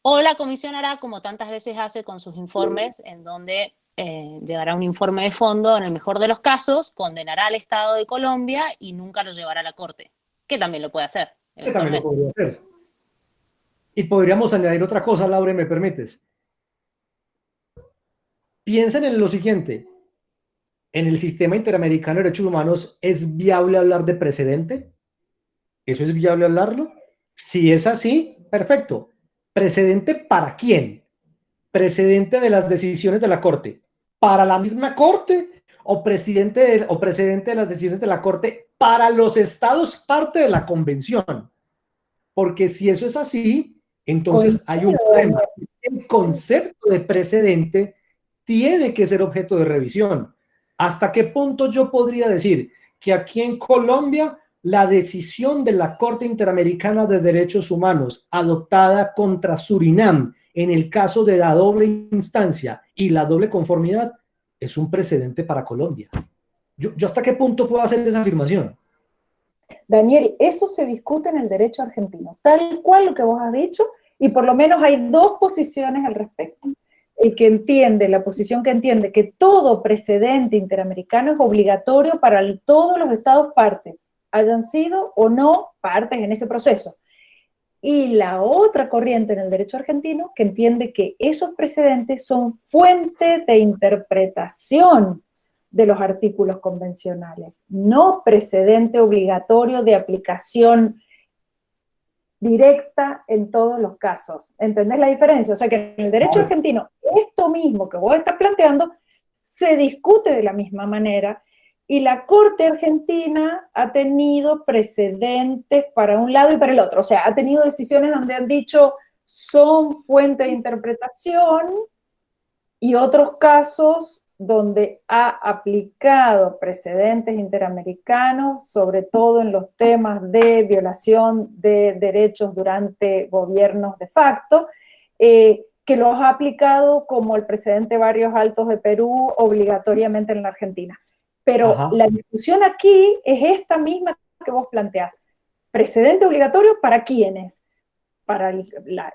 O la comisión hará como tantas veces hace con sus informes, en donde llevará un informe de fondo, en el mejor de los casos, condenará al Estado de Colombia y nunca lo llevará a la Corte, que también lo puede hacer.
Que también lo podría hacer. Y podríamos añadir otra cosa, Laura, ¿me permites? Piensen en lo siguiente. ¿En el sistema interamericano de derechos humanos es viable hablar de precedente? ¿Eso es viable hablarlo? Si es así, perfecto. ¿Precedente para quién? ¿Precedente de las decisiones de la Corte para la misma Corte o precedente de las decisiones de la Corte para los estados parte de la Convención? Porque si eso es así, entonces hay un problema. El concepto de precedente tiene que ser objeto de revisión. ¿Hasta qué punto yo podría decir que aquí en Colombia la decisión de la Corte Interamericana de Derechos Humanos adoptada contra Surinam en el caso de la doble instancia y la doble conformidad es un precedente para Colombia? ¿Yo hasta qué punto puedo hacer esa afirmación?
Daniel, eso se discute en el derecho argentino, tal cual lo que vos has dicho, y por lo menos hay 2 posiciones al respecto. El que entiende, la posición que entiende que todo precedente interamericano es obligatorio para todos los estados partes, hayan sido o no partes en ese proceso. Y la otra corriente en el derecho argentino que entiende que esos precedentes son fuente de interpretación de los artículos convencionales, no precedente obligatorio de aplicación directa en todos los casos. ¿Entendés la diferencia? O sea que en el derecho argentino, esto mismo que vos estás planteando, se discute de la misma manera, y la Corte Argentina ha tenido precedentes para un lado y para el otro. O sea, ha tenido decisiones donde han dicho son fuente de interpretación, y otros casos donde ha aplicado precedentes interamericanos, sobre todo en los temas de violación de derechos durante gobiernos de facto, que los ha aplicado como el precedente Barrios Altos de Perú obligatoriamente en la Argentina. Pero la discusión aquí es esta misma que vos planteás. ¿Precedente obligatorio para quiénes? Para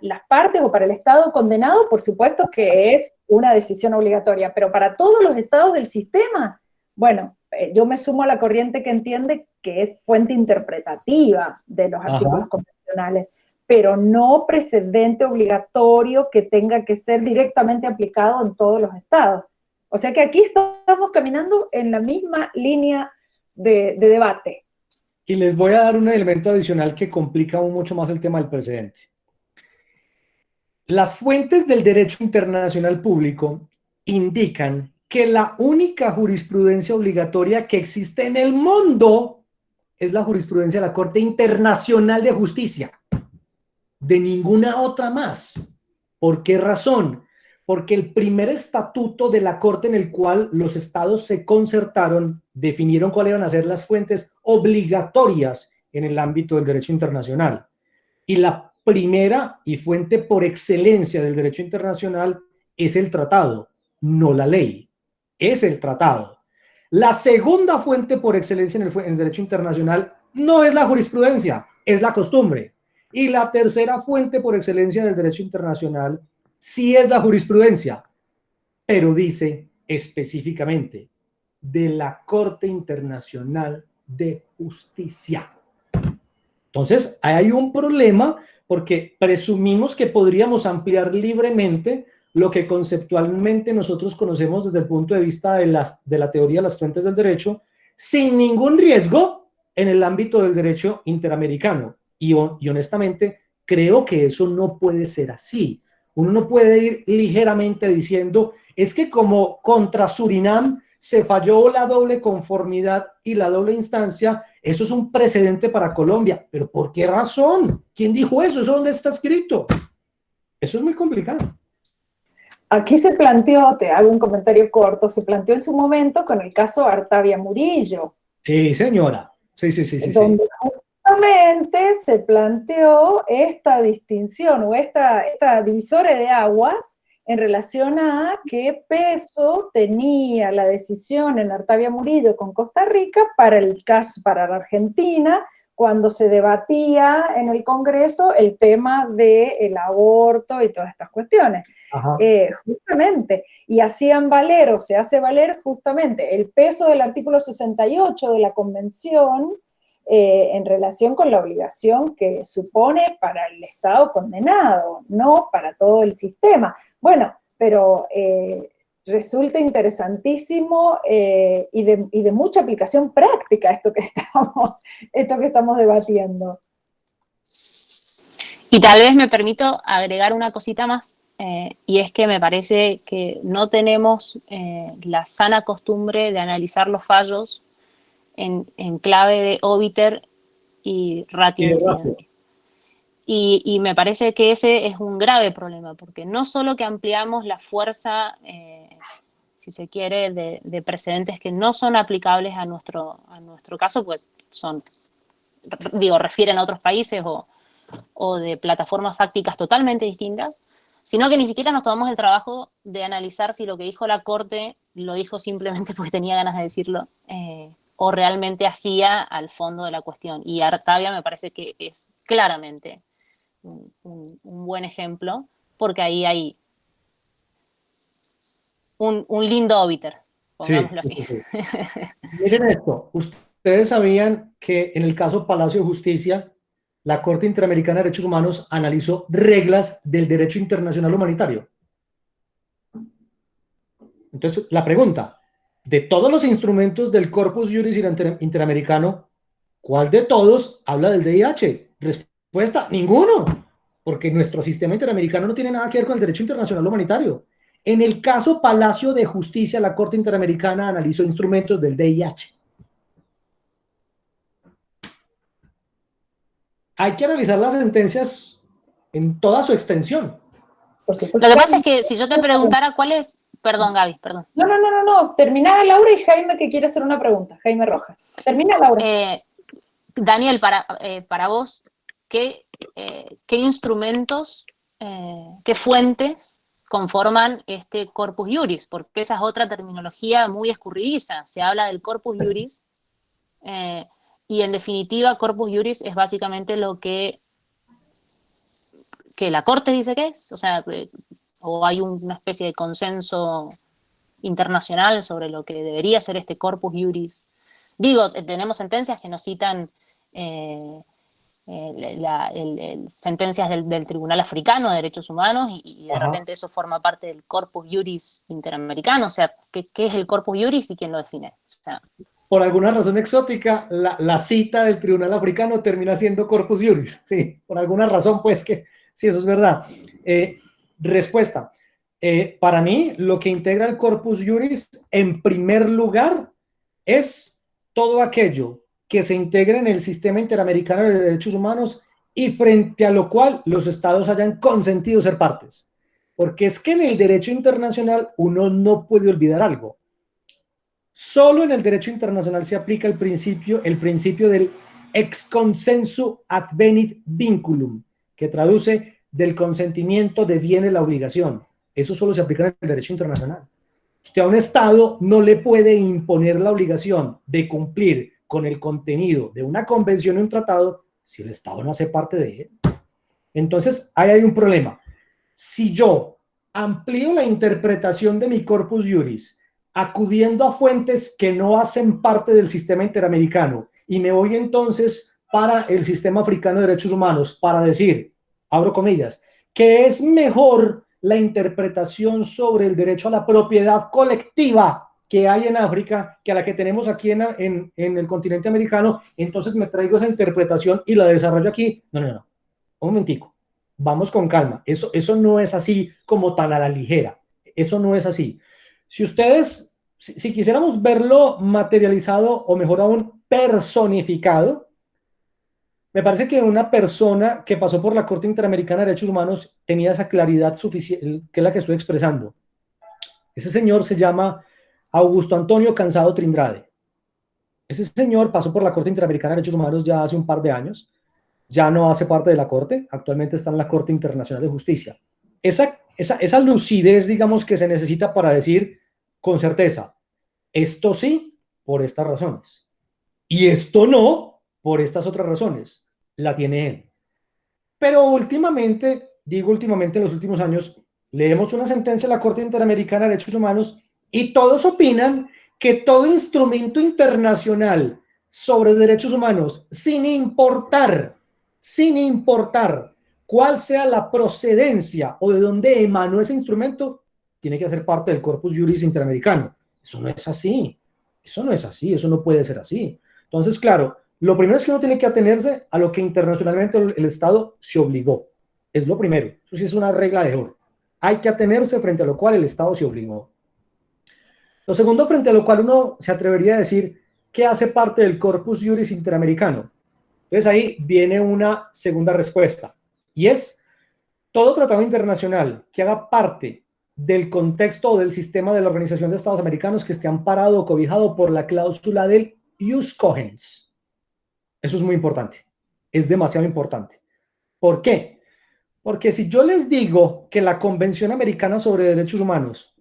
las partes o para el Estado condenado, por supuesto que es una decisión obligatoria, pero para todos los estados del sistema, bueno, yo me sumo a la corriente que entiende que es fuente interpretativa de los artículos convencionales. internacionales, pero no precedente obligatorio que tenga que ser directamente aplicado en todos los estados. O sea que aquí estamos caminando en la misma línea de debate.
Y les voy a dar un elemento adicional que complica aún mucho más el tema del precedente. Las fuentes del derecho internacional público indican que la única jurisprudencia obligatoria que existe en el mundo es la jurisprudencia de la Corte Internacional de Justicia. De ninguna otra más. ¿Por qué razón? Porque el primer estatuto de la Corte en el cual los estados se concertaron, definieron cuáles iban a ser las fuentes obligatorias en el ámbito del derecho internacional. Y la primera y fuente por excelencia del derecho internacional es el tratado, no la ley, es el tratado. La segunda fuente por excelencia en el derecho internacional no es la jurisprudencia, es la costumbre. Y la tercera fuente por excelencia del derecho internacional sí es la jurisprudencia, pero dice específicamente de la Corte Internacional de Justicia. Entonces, hay un problema porque presumimos que podríamos ampliar libremente lo que conceptualmente nosotros conocemos desde el punto de vista de la teoría de las fuentes del derecho, sin ningún riesgo en el ámbito del derecho interamericano. Y honestamente, creo que eso no puede ser así. Uno no puede ir ligeramente diciendo, es que como contra Surinam se falló la doble conformidad y la doble instancia, eso es un precedente para Colombia. ¿Pero por qué razón? ¿Quién dijo eso? ¿Eso dónde está escrito? Eso es muy complicado.
Aquí se planteó, te hago un comentario corto, se planteó en su momento con el caso Artavia Murillo.
Sí, señora. Sí.
Donde justamente se planteó esta distinción o esta divisora de aguas en relación a qué peso tenía la decisión en Artavia Murillo con Costa Rica para el caso, para la Argentina, cuando se debatía en el Congreso el tema del aborto y todas estas cuestiones. Justamente, y hacían valer, o se hace valer justamente el peso del artículo 68 de la Convención en relación con la obligación que supone para el Estado condenado, no para todo el sistema. Bueno, pero resulta interesantísimo y de mucha aplicación práctica esto que estamos debatiendo.
Y tal vez me permito agregar una cosita más, y es que me parece que no tenemos la sana costumbre de analizar los fallos en clave de obiter y ratio incidente. Y me parece que ese es un grave problema, porque no solo que ampliamos la fuerza, si se quiere, de precedentes que no son aplicables a nuestro caso, pues refieren a otros países o de plataformas fácticas totalmente distintas, sino que ni siquiera nos tomamos el trabajo de analizar si lo que dijo la Corte lo dijo simplemente porque tenía ganas de decirlo, o realmente hacía al fondo de la cuestión. Y Artavia me parece que es claramente un buen ejemplo, porque ahí hay un lindo obiter, pongámoslo así.
Sí. Miren esto, ustedes sabían que en el caso Palacio de Justicia, la Corte Interamericana de Derechos Humanos analizó reglas del derecho internacional humanitario. Entonces, la pregunta, de todos los instrumentos del Corpus Juris Interamericano, ¿cuál de todos habla del DIH? Respuesta, ninguno, porque nuestro sistema interamericano no tiene nada que ver con el derecho internacional humanitario. En el caso Palacio de Justicia, la Corte Interamericana analizó instrumentos del DIH. Hay que analizar las sentencias en toda su extensión.
Lo que pasa es que si yo te preguntara cuál es... Perdón, Gaby, perdón.
No. Termina Laura y Jaime que quiere hacer una pregunta. Jaime Rojas. Termina Laura.
Daniel, para vos, ¿qué instrumentos, qué fuentes conforman este corpus juris? Porque esa es otra terminología muy escurridiza. Se habla del corpus juris y en definitiva corpus juris es básicamente lo que la Corte dice que es, o sea, o hay una especie de consenso internacional sobre lo que debería ser este corpus juris. Digo, tenemos sentencias que nos citan sentencias del Tribunal Africano de Derechos Humanos y de
Ajá.
repente eso forma parte del Corpus Juris interamericano. O sea, ¿qué es el Corpus Juris y quién lo define? O sea,
Por alguna razón exótica, la cita del Tribunal Africano termina siendo Corpus Juris. Sí, por alguna razón, pues que sí, eso es verdad. Respuesta. Para mí, lo que integra el Corpus Juris, en primer lugar, es todo aquello que se integra en el sistema interamericano de derechos humanos y frente a lo cual los estados hayan consentido ser partes. Porque es que en el derecho internacional uno no puede olvidar algo. Solo en el derecho internacional se aplica el principio del ex consensu advenit vinculum, que traduce del consentimiento deviene la obligación. Eso solo se aplica en el derecho internacional. Usted a un Estado no le puede imponer la obligación de cumplir con el contenido de una convención o un tratado si el Estado no hace parte de él. Entonces, ahí hay un problema. Si yo amplío la interpretación de mi corpus juris acudiendo a fuentes que no hacen parte del sistema interamericano y me voy entonces para el sistema africano de derechos humanos para decir, abro comillas, que es mejor la interpretación sobre el derecho a la propiedad colectiva que hay en África que a la que tenemos aquí en el continente americano, entonces me traigo esa interpretación y la desarrollo aquí. No, un momentico, vamos con calma, eso no es así como tan a la ligera, eso no es así. Si ustedes, si quisiéramos verlo materializado o mejor aún personificado, me parece que una persona que pasó por la Corte Interamericana de Derechos Humanos tenía esa claridad suficiente, que es la que estoy expresando. Ese señor se llama Augusto Antonio Cansado Trindrade. Ese señor pasó por la Corte Interamericana de Derechos Humanos ya hace un par de años, ya no hace parte de la Corte, actualmente está en la Corte Internacional de Justicia. Esa lucidez, digamos, que se necesita para decir con certeza, esto sí, por estas razones, y esto no, por estas otras razones, la tiene él. Pero últimamente, en los últimos años, leemos una sentencia de la Corte Interamericana de Derechos Humanos y todos opinan que todo instrumento internacional sobre derechos humanos, sin importar cuál sea la procedencia o de dónde emanó ese instrumento, tiene que hacer parte del corpus juris interamericano. Eso no es así, eso no puede ser así. Entonces, claro, lo primero es que uno tiene que atenerse a lo que internacionalmente el Estado se obligó. Es lo primero, eso sí es una regla de oro. Hay que atenerse frente a lo cual el Estado se obligó. Lo segundo, frente a lo cual uno se atrevería a decir que hace parte del corpus juris interamericano. Entonces ahí viene una segunda respuesta, y es todo tratado internacional que haga parte del contexto o del sistema de la Organización de Estados Americanos que esté amparado o cobijado por la cláusula del ius cogens. Eso es muy importante, es demasiado importante. ¿Por qué? Porque si yo les digo que la Convención Americana sobre Derechos Humanos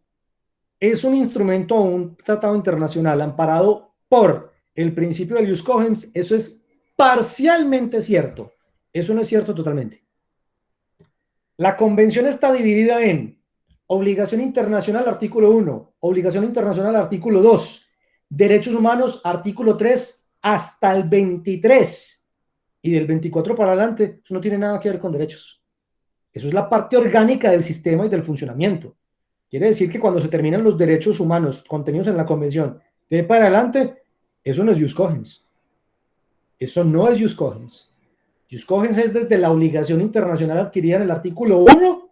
es un instrumento o un tratado internacional amparado por el principio del ius cogens, eso es parcialmente cierto. Eso no es cierto totalmente. La convención está dividida en obligación internacional, artículo 1, obligación internacional, artículo 2, derechos humanos, artículo 3, hasta el 23. Y del 24 para adelante, eso no tiene nada que ver con derechos. Eso es la parte orgánica del sistema y del funcionamiento. Quiere decir que cuando se terminan los derechos humanos contenidos en la convención, de ahí para adelante, eso no es ius cogens. Eso no es ius cogens. Ius cogens es desde la obligación internacional adquirida en el artículo 1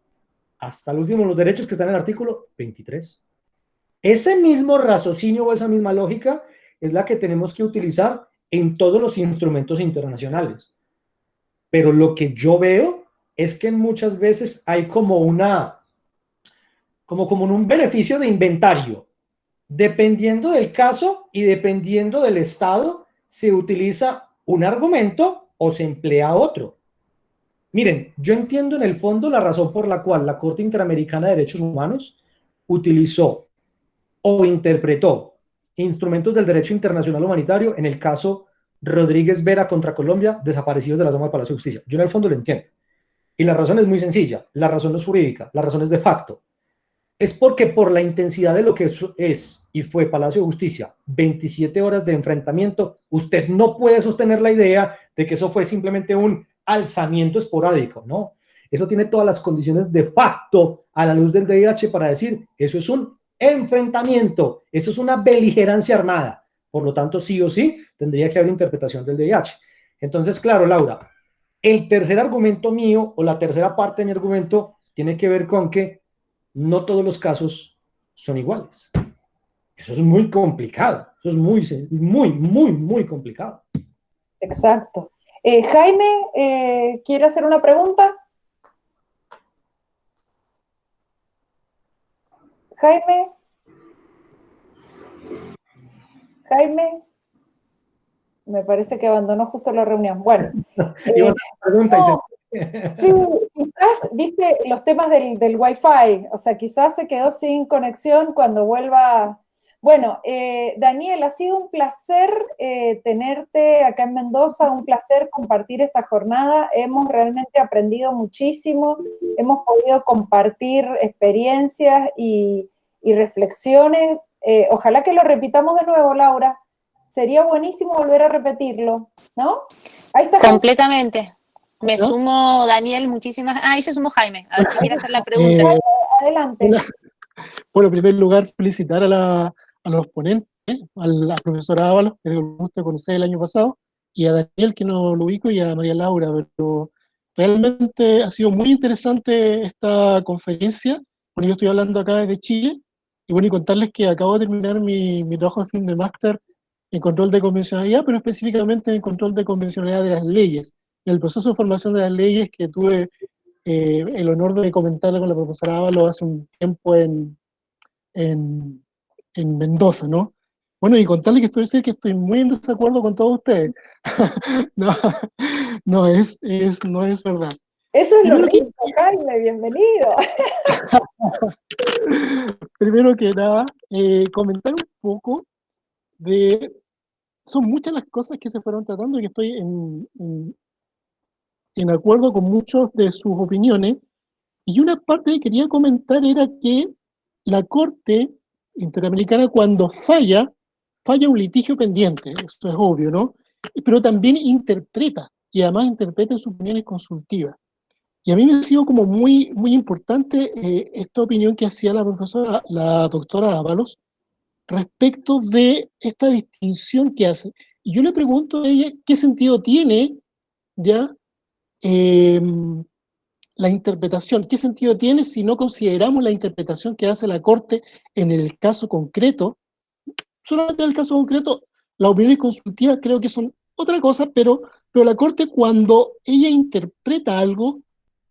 hasta el último de los derechos que están en el artículo 23. Ese mismo raciocinio o esa misma lógica es la que tenemos que utilizar en todos los instrumentos internacionales. Pero lo que yo veo es que muchas veces hay como un beneficio de inventario. Dependiendo del caso y dependiendo del estado, se utiliza un argumento o se emplea otro. Miren, yo entiendo en el fondo la razón por la cual la Corte Interamericana de Derechos Humanos utilizó o interpretó instrumentos del derecho internacional humanitario en el caso Rodríguez Vera contra Colombia, desaparecidos de la toma del Palacio de Justicia. Yo en el fondo lo entiendo. Y la razón es muy sencilla. La razón no es jurídica, la razón es de facto. Es porque por la intensidad de lo que es y fue Palacio de Justicia, 27 horas de enfrentamiento, usted no puede sostener la idea de que eso fue simplemente un alzamiento esporádico, ¿no? Eso tiene todas las condiciones de facto a la luz del DIH para decir, eso es un enfrentamiento, eso es una beligerancia armada. Por lo tanto, sí o sí, tendría que haber interpretación del DIH. Entonces, claro, Laura, el tercer argumento mío, o la tercera parte de mi argumento, tiene que ver con que no todos los casos son iguales. Eso es muy complicado, eso es muy complicado.
Exacto. Jaime, ¿quiere hacer una pregunta? Jaime. Jaime. Me parece que abandonó justo la reunión. Bueno.
No,
sí, quizás, viste, los temas del Wi-Fi, o sea, quizás se quedó sin conexión cuando vuelva. Bueno, Daniel, ha sido un placer tenerte acá en Mendoza, un placer compartir esta jornada. Hemos realmente aprendido muchísimo, hemos podido compartir experiencias y reflexiones. Ojalá que lo repitamos de nuevo, Laura. Sería buenísimo volver a repetirlo, ¿no? Ahí está.
Completamente. Me sumo, Daniel, muchísimas. Ahí se sumó Jaime. A ver si quiere hacer la pregunta.
Adelante.
Bueno, en primer lugar, felicitar a los ponentes, a la profesora Ábalos, que dio el gusto de conocer el año pasado, y a Daniel, que no lo ubico, y a María Laura, pero realmente ha sido muy interesante esta conferencia. Bueno, yo estoy hablando acá desde Chile, y bueno, y contarles que acabo de terminar mi trabajo de fin de máster en control de convencionalidad, pero específicamente en control de convencionalidad de las leyes. En el proceso de formación de las leyes que tuve el honor de comentarlo con la profesora Ábalos hace un tiempo en Mendoza, ¿no? Bueno, y contarle que estoy muy en desacuerdo con todos ustedes. no, no es verdad.
Eso es lo rico, Jaime, bienvenido.
Primero que nada, comentar un poco de... Son muchas las cosas que se fueron tratando y que estoy en acuerdo con muchas de sus opiniones. Y una parte que quería comentar era que la Corte Interamericana, cuando falla un litigio pendiente, eso es obvio, ¿no? Pero también interpreta, y además interpreta sus opiniones consultivas. Y a mí me ha sido como muy importante esta opinión que hacía la doctora Ábalos, respecto de esta distinción que hace. Y yo le pregunto a ella, ¿qué sentido tiene ya la interpretación? ¿Qué sentido tiene si no consideramos la interpretación que hace la Corte en el caso concreto? Solamente en el caso concreto, las opiniones consultivas creo que son otra cosa, pero la Corte, cuando ella interpreta algo,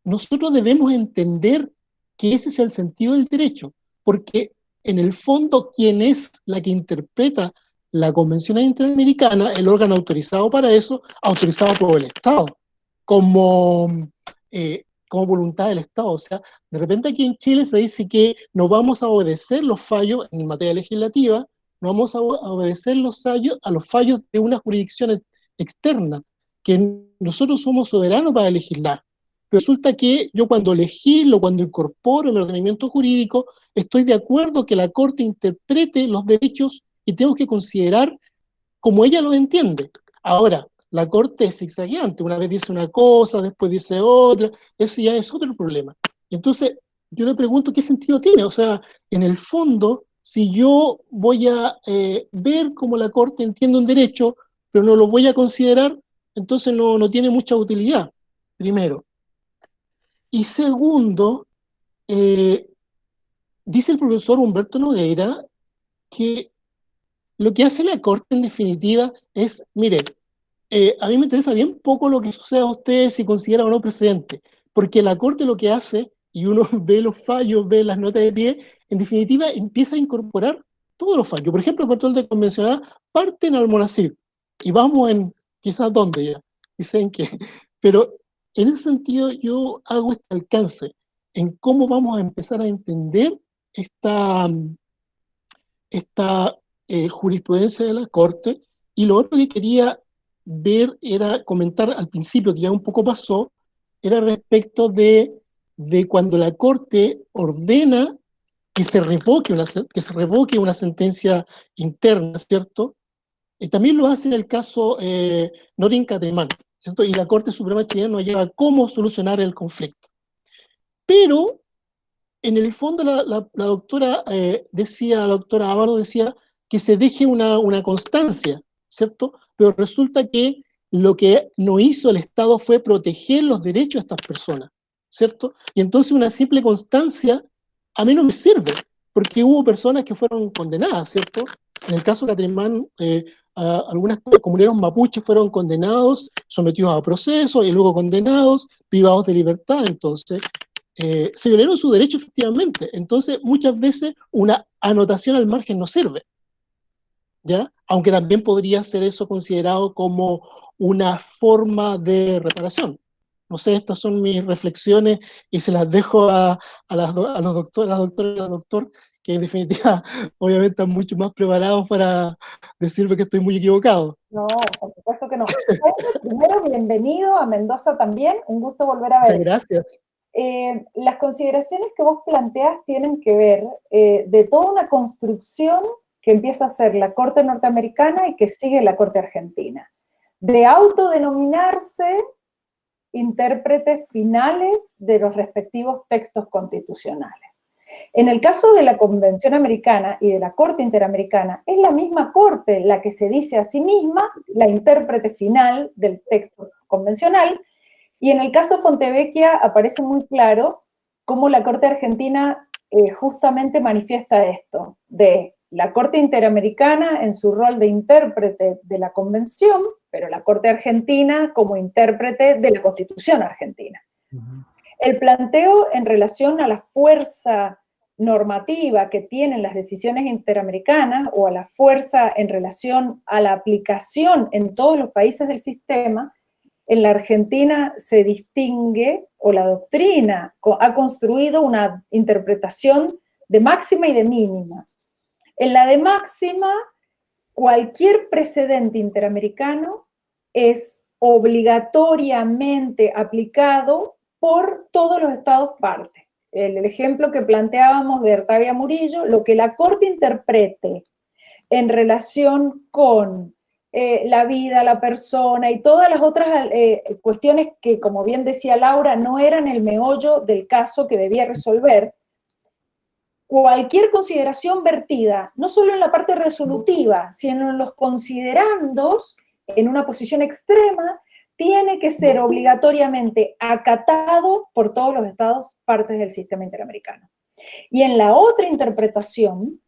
nosotros debemos entender que ese es el sentido del derecho, porque en el fondo, ¿quién es la que interpreta la Convención Interamericana? El órgano autorizado para eso, autorizado por el Estado, como voluntad del Estado. O sea, de repente aquí en Chile se dice que no vamos a obedecer los fallos en materia legislativa, no vamos a obedecer a los fallos de una jurisdicción externa, que nosotros somos soberanos para legislar. Pero resulta que yo cuando legislo, cuando incorporo el ordenamiento jurídico, estoy de acuerdo que la Corte interprete los derechos y tengo que considerar como ella lo entiende. Ahora, la Corte es zigzagueante, una vez dice una cosa, después dice otra, ese ya es otro problema. Y entonces, yo le pregunto qué sentido tiene. O sea, en el fondo, si yo voy a ver cómo la Corte entiende un derecho, pero no lo voy a considerar, entonces no tiene mucha utilidad, primero. Y segundo, dice el profesor Humberto Nogueira que lo que hace la Corte en definitiva es, mire, a mí me interesa bien poco lo que suceda a ustedes si consideran o no precedente, porque la Corte lo que hace, y uno ve los fallos, ve las notas de pie, en definitiva empieza a incorporar todos los fallos. Por ejemplo, el control de convencionalidad parte en Almonacid, y vamos en quizás dónde ya, dicen que, pero en ese sentido yo hago este alcance en cómo vamos a empezar a entender esta jurisprudencia de la Corte. Y lo otro que quería ver era comentar al principio, que ya un poco pasó, era respecto de cuando la Corte ordena que se revoque una sentencia interna, ¿cierto? También lo hace en el caso Norin Catemán. ¿cierto? Y la Corte Suprema chilena no llega a cómo solucionar el conflicto. Pero, en el fondo, la doctora la doctora Ávalo decía que se deje una constancia, ¿cierto? Pero resulta que lo que no hizo el Estado fue proteger los derechos de estas personas, ¿cierto? Y entonces una simple constancia a mí no me sirve, porque hubo personas que fueron condenadas, ¿cierto? En el caso de Catrimán, algunas comuneros mapuches fueron condenados, sometidos a proceso y luego condenados, privados de libertad. Entonces, se violaron su derecho efectivamente. Entonces, muchas veces una anotación al margen no sirve, ¿ya? Aunque también podría ser eso considerado como una forma de reparación. No sé, estas son mis reflexiones y se las dejo a los doctores, a las doctoras y al doctor, que en definitiva obviamente están mucho más preparados para decirme que estoy muy equivocado.
No, por supuesto que no. Primero, bienvenido a Mendoza también, un gusto volver a
Muchas
ver.
gracias.
Las consideraciones que vos planteás tienen que ver de toda una construcción que empieza a hacer la Corte norteamericana y que sigue la Corte argentina, de autodenominarse intérpretes finales de los respectivos textos constitucionales. En el caso de la Convención Americana y de la Corte Interamericana, es la misma Corte la que se dice a sí misma la intérprete final del texto convencional, y en el caso Fontevecchia aparece muy claro cómo la Corte Argentina justamente manifiesta esto, de la Corte Interamericana en su rol de intérprete de la Convención, pero la Corte Argentina como intérprete de la Constitución argentina. El planteo en relación a la fuerza normativa que tienen las decisiones interamericanas o a la fuerza en relación a la aplicación en todos los países del sistema, en la Argentina se distingue, o la doctrina ha construido una interpretación de máxima y de mínima. En la de máxima, cualquier precedente interamericano es obligatoriamente aplicado por todos los estados partes. El ejemplo que planteábamos de Artavia Murillo, lo que la Corte interprete en relación con la vida, la persona y todas las otras cuestiones que, como bien decía Laura, no eran el meollo del caso que debía resolver, cualquier consideración vertida, no solo en la parte resolutiva, sino en los considerandos, en una posición extrema, tiene que ser obligatoriamente acatado por todos los estados partes del sistema interamericano. Y en la otra interpretación,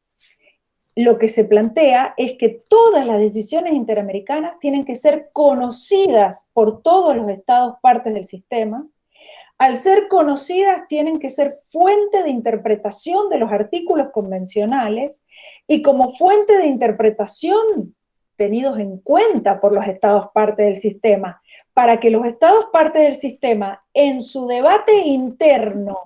lo que se plantea es que todas las decisiones interamericanas tienen que ser conocidas por todos los estados partes del sistema. Al ser conocidas, tienen que ser fuente de interpretación de los artículos convencionales y como fuente de interpretación tenidos en cuenta por los estados parte del sistema, para que los estados parte del sistema en su debate interno,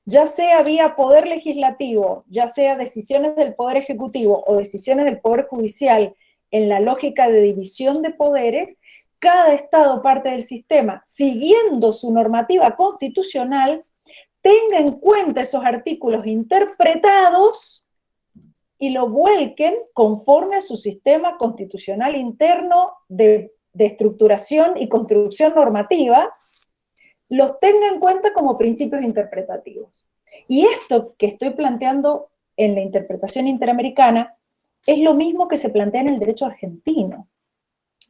ya sea vía poder legislativo, ya sea decisiones del poder ejecutivo o decisiones del poder judicial, en la lógica de división de poderes, cada estado parte del sistema, siguiendo su normativa constitucional, tenga en cuenta esos artículos interpretados y lo vuelquen conforme a su sistema constitucional interno de estructuración y construcción normativa, los tenga en cuenta como principios interpretativos. Y esto que estoy planteando en la interpretación interamericana es lo mismo que se plantea en el derecho argentino.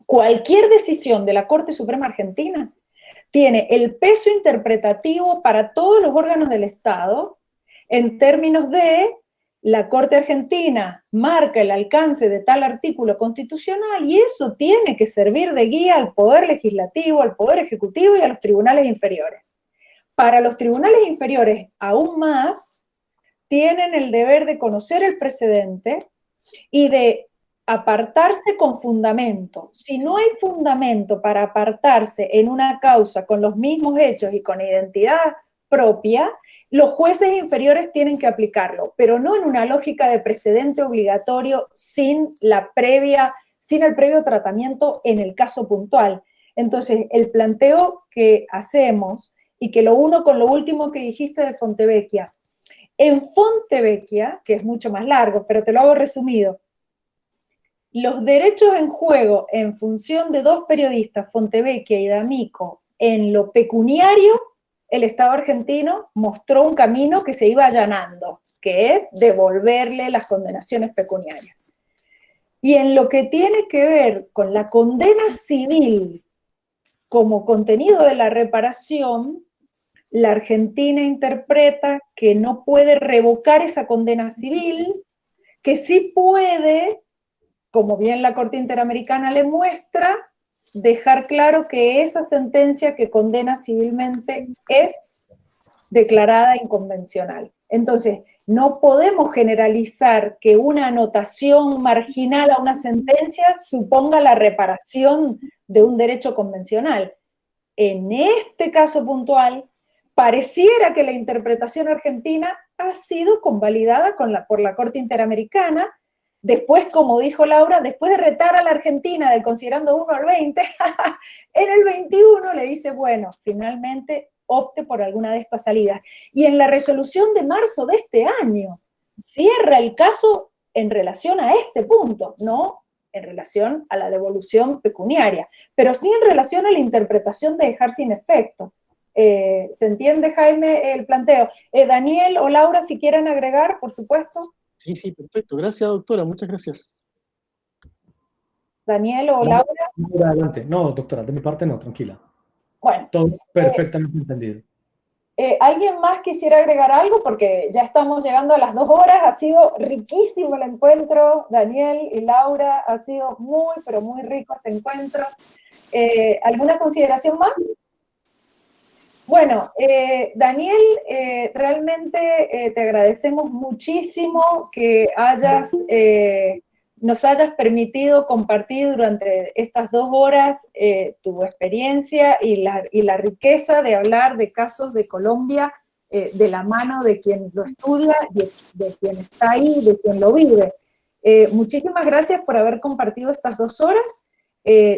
Cualquier decisión de la Corte Suprema Argentina tiene el peso interpretativo para todos los órganos del Estado en términos de la Corte Argentina marca el alcance de tal artículo constitucional y eso tiene que servir de guía al Poder Legislativo, al Poder Ejecutivo y a los tribunales inferiores. Para los tribunales inferiores, aún más, tienen el deber de conocer el precedente y de apartarse con fundamento. Si no hay fundamento para apartarse en una causa con los mismos hechos y con identidad propia, los jueces inferiores tienen que aplicarlo, pero no en una lógica de precedente obligatorio sin el previo tratamiento en el caso puntual. Entonces, el planteo que hacemos, y que lo uno con lo último que dijiste de Fontevecchia, en Fontevecchia, que es mucho más largo, pero te lo hago resumido, los derechos en juego en función de dos periodistas, Fontevecchia y D'Amico, en lo pecuniario, el Estado argentino mostró un camino que se iba allanando, que es devolverle las condenaciones pecuniarias. Y en lo que tiene que ver con la condena civil como contenido de la reparación, la Argentina interpreta que no puede revocar esa condena civil, que sí puede, como bien la Corte Interamericana le muestra, dejar claro que esa sentencia que condena civilmente es declarada inconvencional. Entonces, no podemos generalizar que una anotación marginal a una sentencia suponga la reparación de un derecho convencional. En este caso puntual, pareciera que la interpretación argentina ha sido convalidada por la Corte Interamericana. Después, como dijo Laura, después de retar a la Argentina del considerando 1 al 20, en el 21 le dice, bueno, finalmente opte por alguna de estas salidas. Y en la resolución de marzo de este año, cierra el caso en relación a este punto, no en relación a la devolución pecuniaria, pero sí en relación a la interpretación de dejar sin efecto. ¿Se entiende, Jaime, el planteo? Daniel o Laura, si quieren agregar, por supuesto.
Sí, sí, perfecto. Gracias, doctora. Muchas gracias.
Daniel o Laura.
Adelante. No, doctora, de mi parte no, tranquila.
Bueno.
Todo perfectamente entendido.
¿Alguien más quisiera agregar algo? Porque ya estamos llegando a las 2 horas. Ha sido riquísimo el encuentro. Daniel y Laura, ha sido muy, pero muy rico este encuentro. ¿Alguna consideración más? Bueno, Daniel, realmente te agradecemos muchísimo que nos hayas permitido compartir durante estas 2 horas tu experiencia y la riqueza de hablar de casos de Colombia de la mano de quien lo estudia, de quien está ahí, de quien lo vive. Muchísimas gracias por haber compartido estas 2 horas.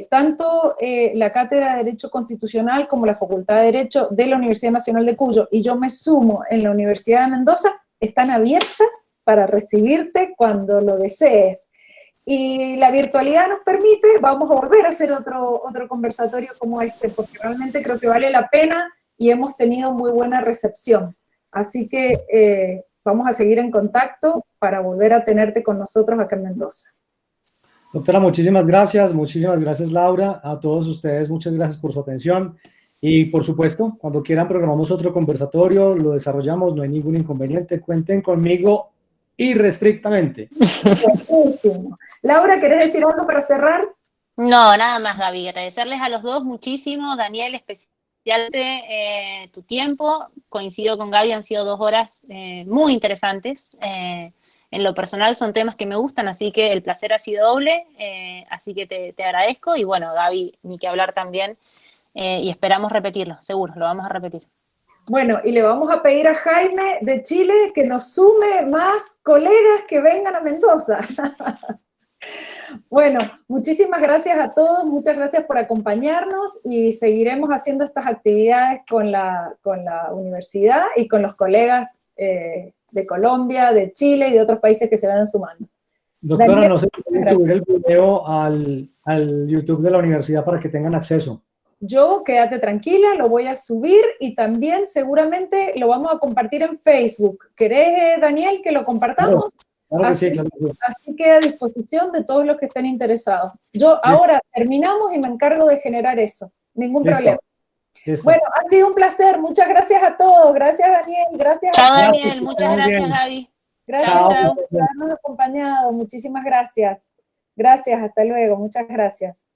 Tanto la Cátedra de Derecho Constitucional como la Facultad de Derecho de la Universidad Nacional de Cuyo, y yo me sumo en la Universidad de Mendoza, están abiertas para recibirte cuando lo desees. Y la virtualidad nos permite, vamos a volver a hacer otro conversatorio como este, porque realmente creo que vale la pena y hemos tenido muy buena recepción. Así que vamos a seguir en contacto para volver a tenerte con nosotros acá en Mendoza.
Doctora, muchísimas gracias Laura, a todos ustedes muchas gracias por su atención y por supuesto, cuando quieran programamos otro conversatorio, lo desarrollamos, no hay ningún inconveniente, cuenten conmigo irrestrictamente.
Buenísimo. Laura, ¿querés decir algo para cerrar?
No, nada más, Gaby, agradecerles a los dos muchísimo, Daniel, especialmente tu tiempo, coincido con Gaby, han sido 2 horas muy interesantes, en lo personal son temas que me gustan, así que el placer ha sido doble, así que te agradezco, y bueno, Gaby, ni que hablar también, y esperamos repetirlo, seguro, lo vamos a repetir.
Bueno, y le vamos a pedir a Jaime de Chile que nos sume más colegas que vengan a Mendoza. Bueno, muchísimas gracias a todos, muchas gracias por acompañarnos y seguiremos haciendo estas actividades con la universidad y con los colegas de Colombia, de Chile y de otros países que se vayan sumando.
Doctora,
Daniel,
no se puede subir el video al YouTube de la universidad para que tengan acceso.
Yo, quédate tranquila, lo voy a subir y también seguramente lo vamos a compartir en Facebook. ¿Querés, Daniel, que lo compartamos?
Claro que sí, claro.
Así queda a disposición de todos los que estén interesados. Yo ahora terminamos y me encargo de generar eso. Ningún problema.
Listo.
Bueno, ha sido un placer. Muchas gracias a todos. Gracias, Daniel. Gracias
Chao,
a
Daniel.
Gracias,
Muchas gracias, Gaby.
Gracias
Chao.
por habernos acompañado. Muchísimas gracias. Gracias, hasta luego. Muchas gracias.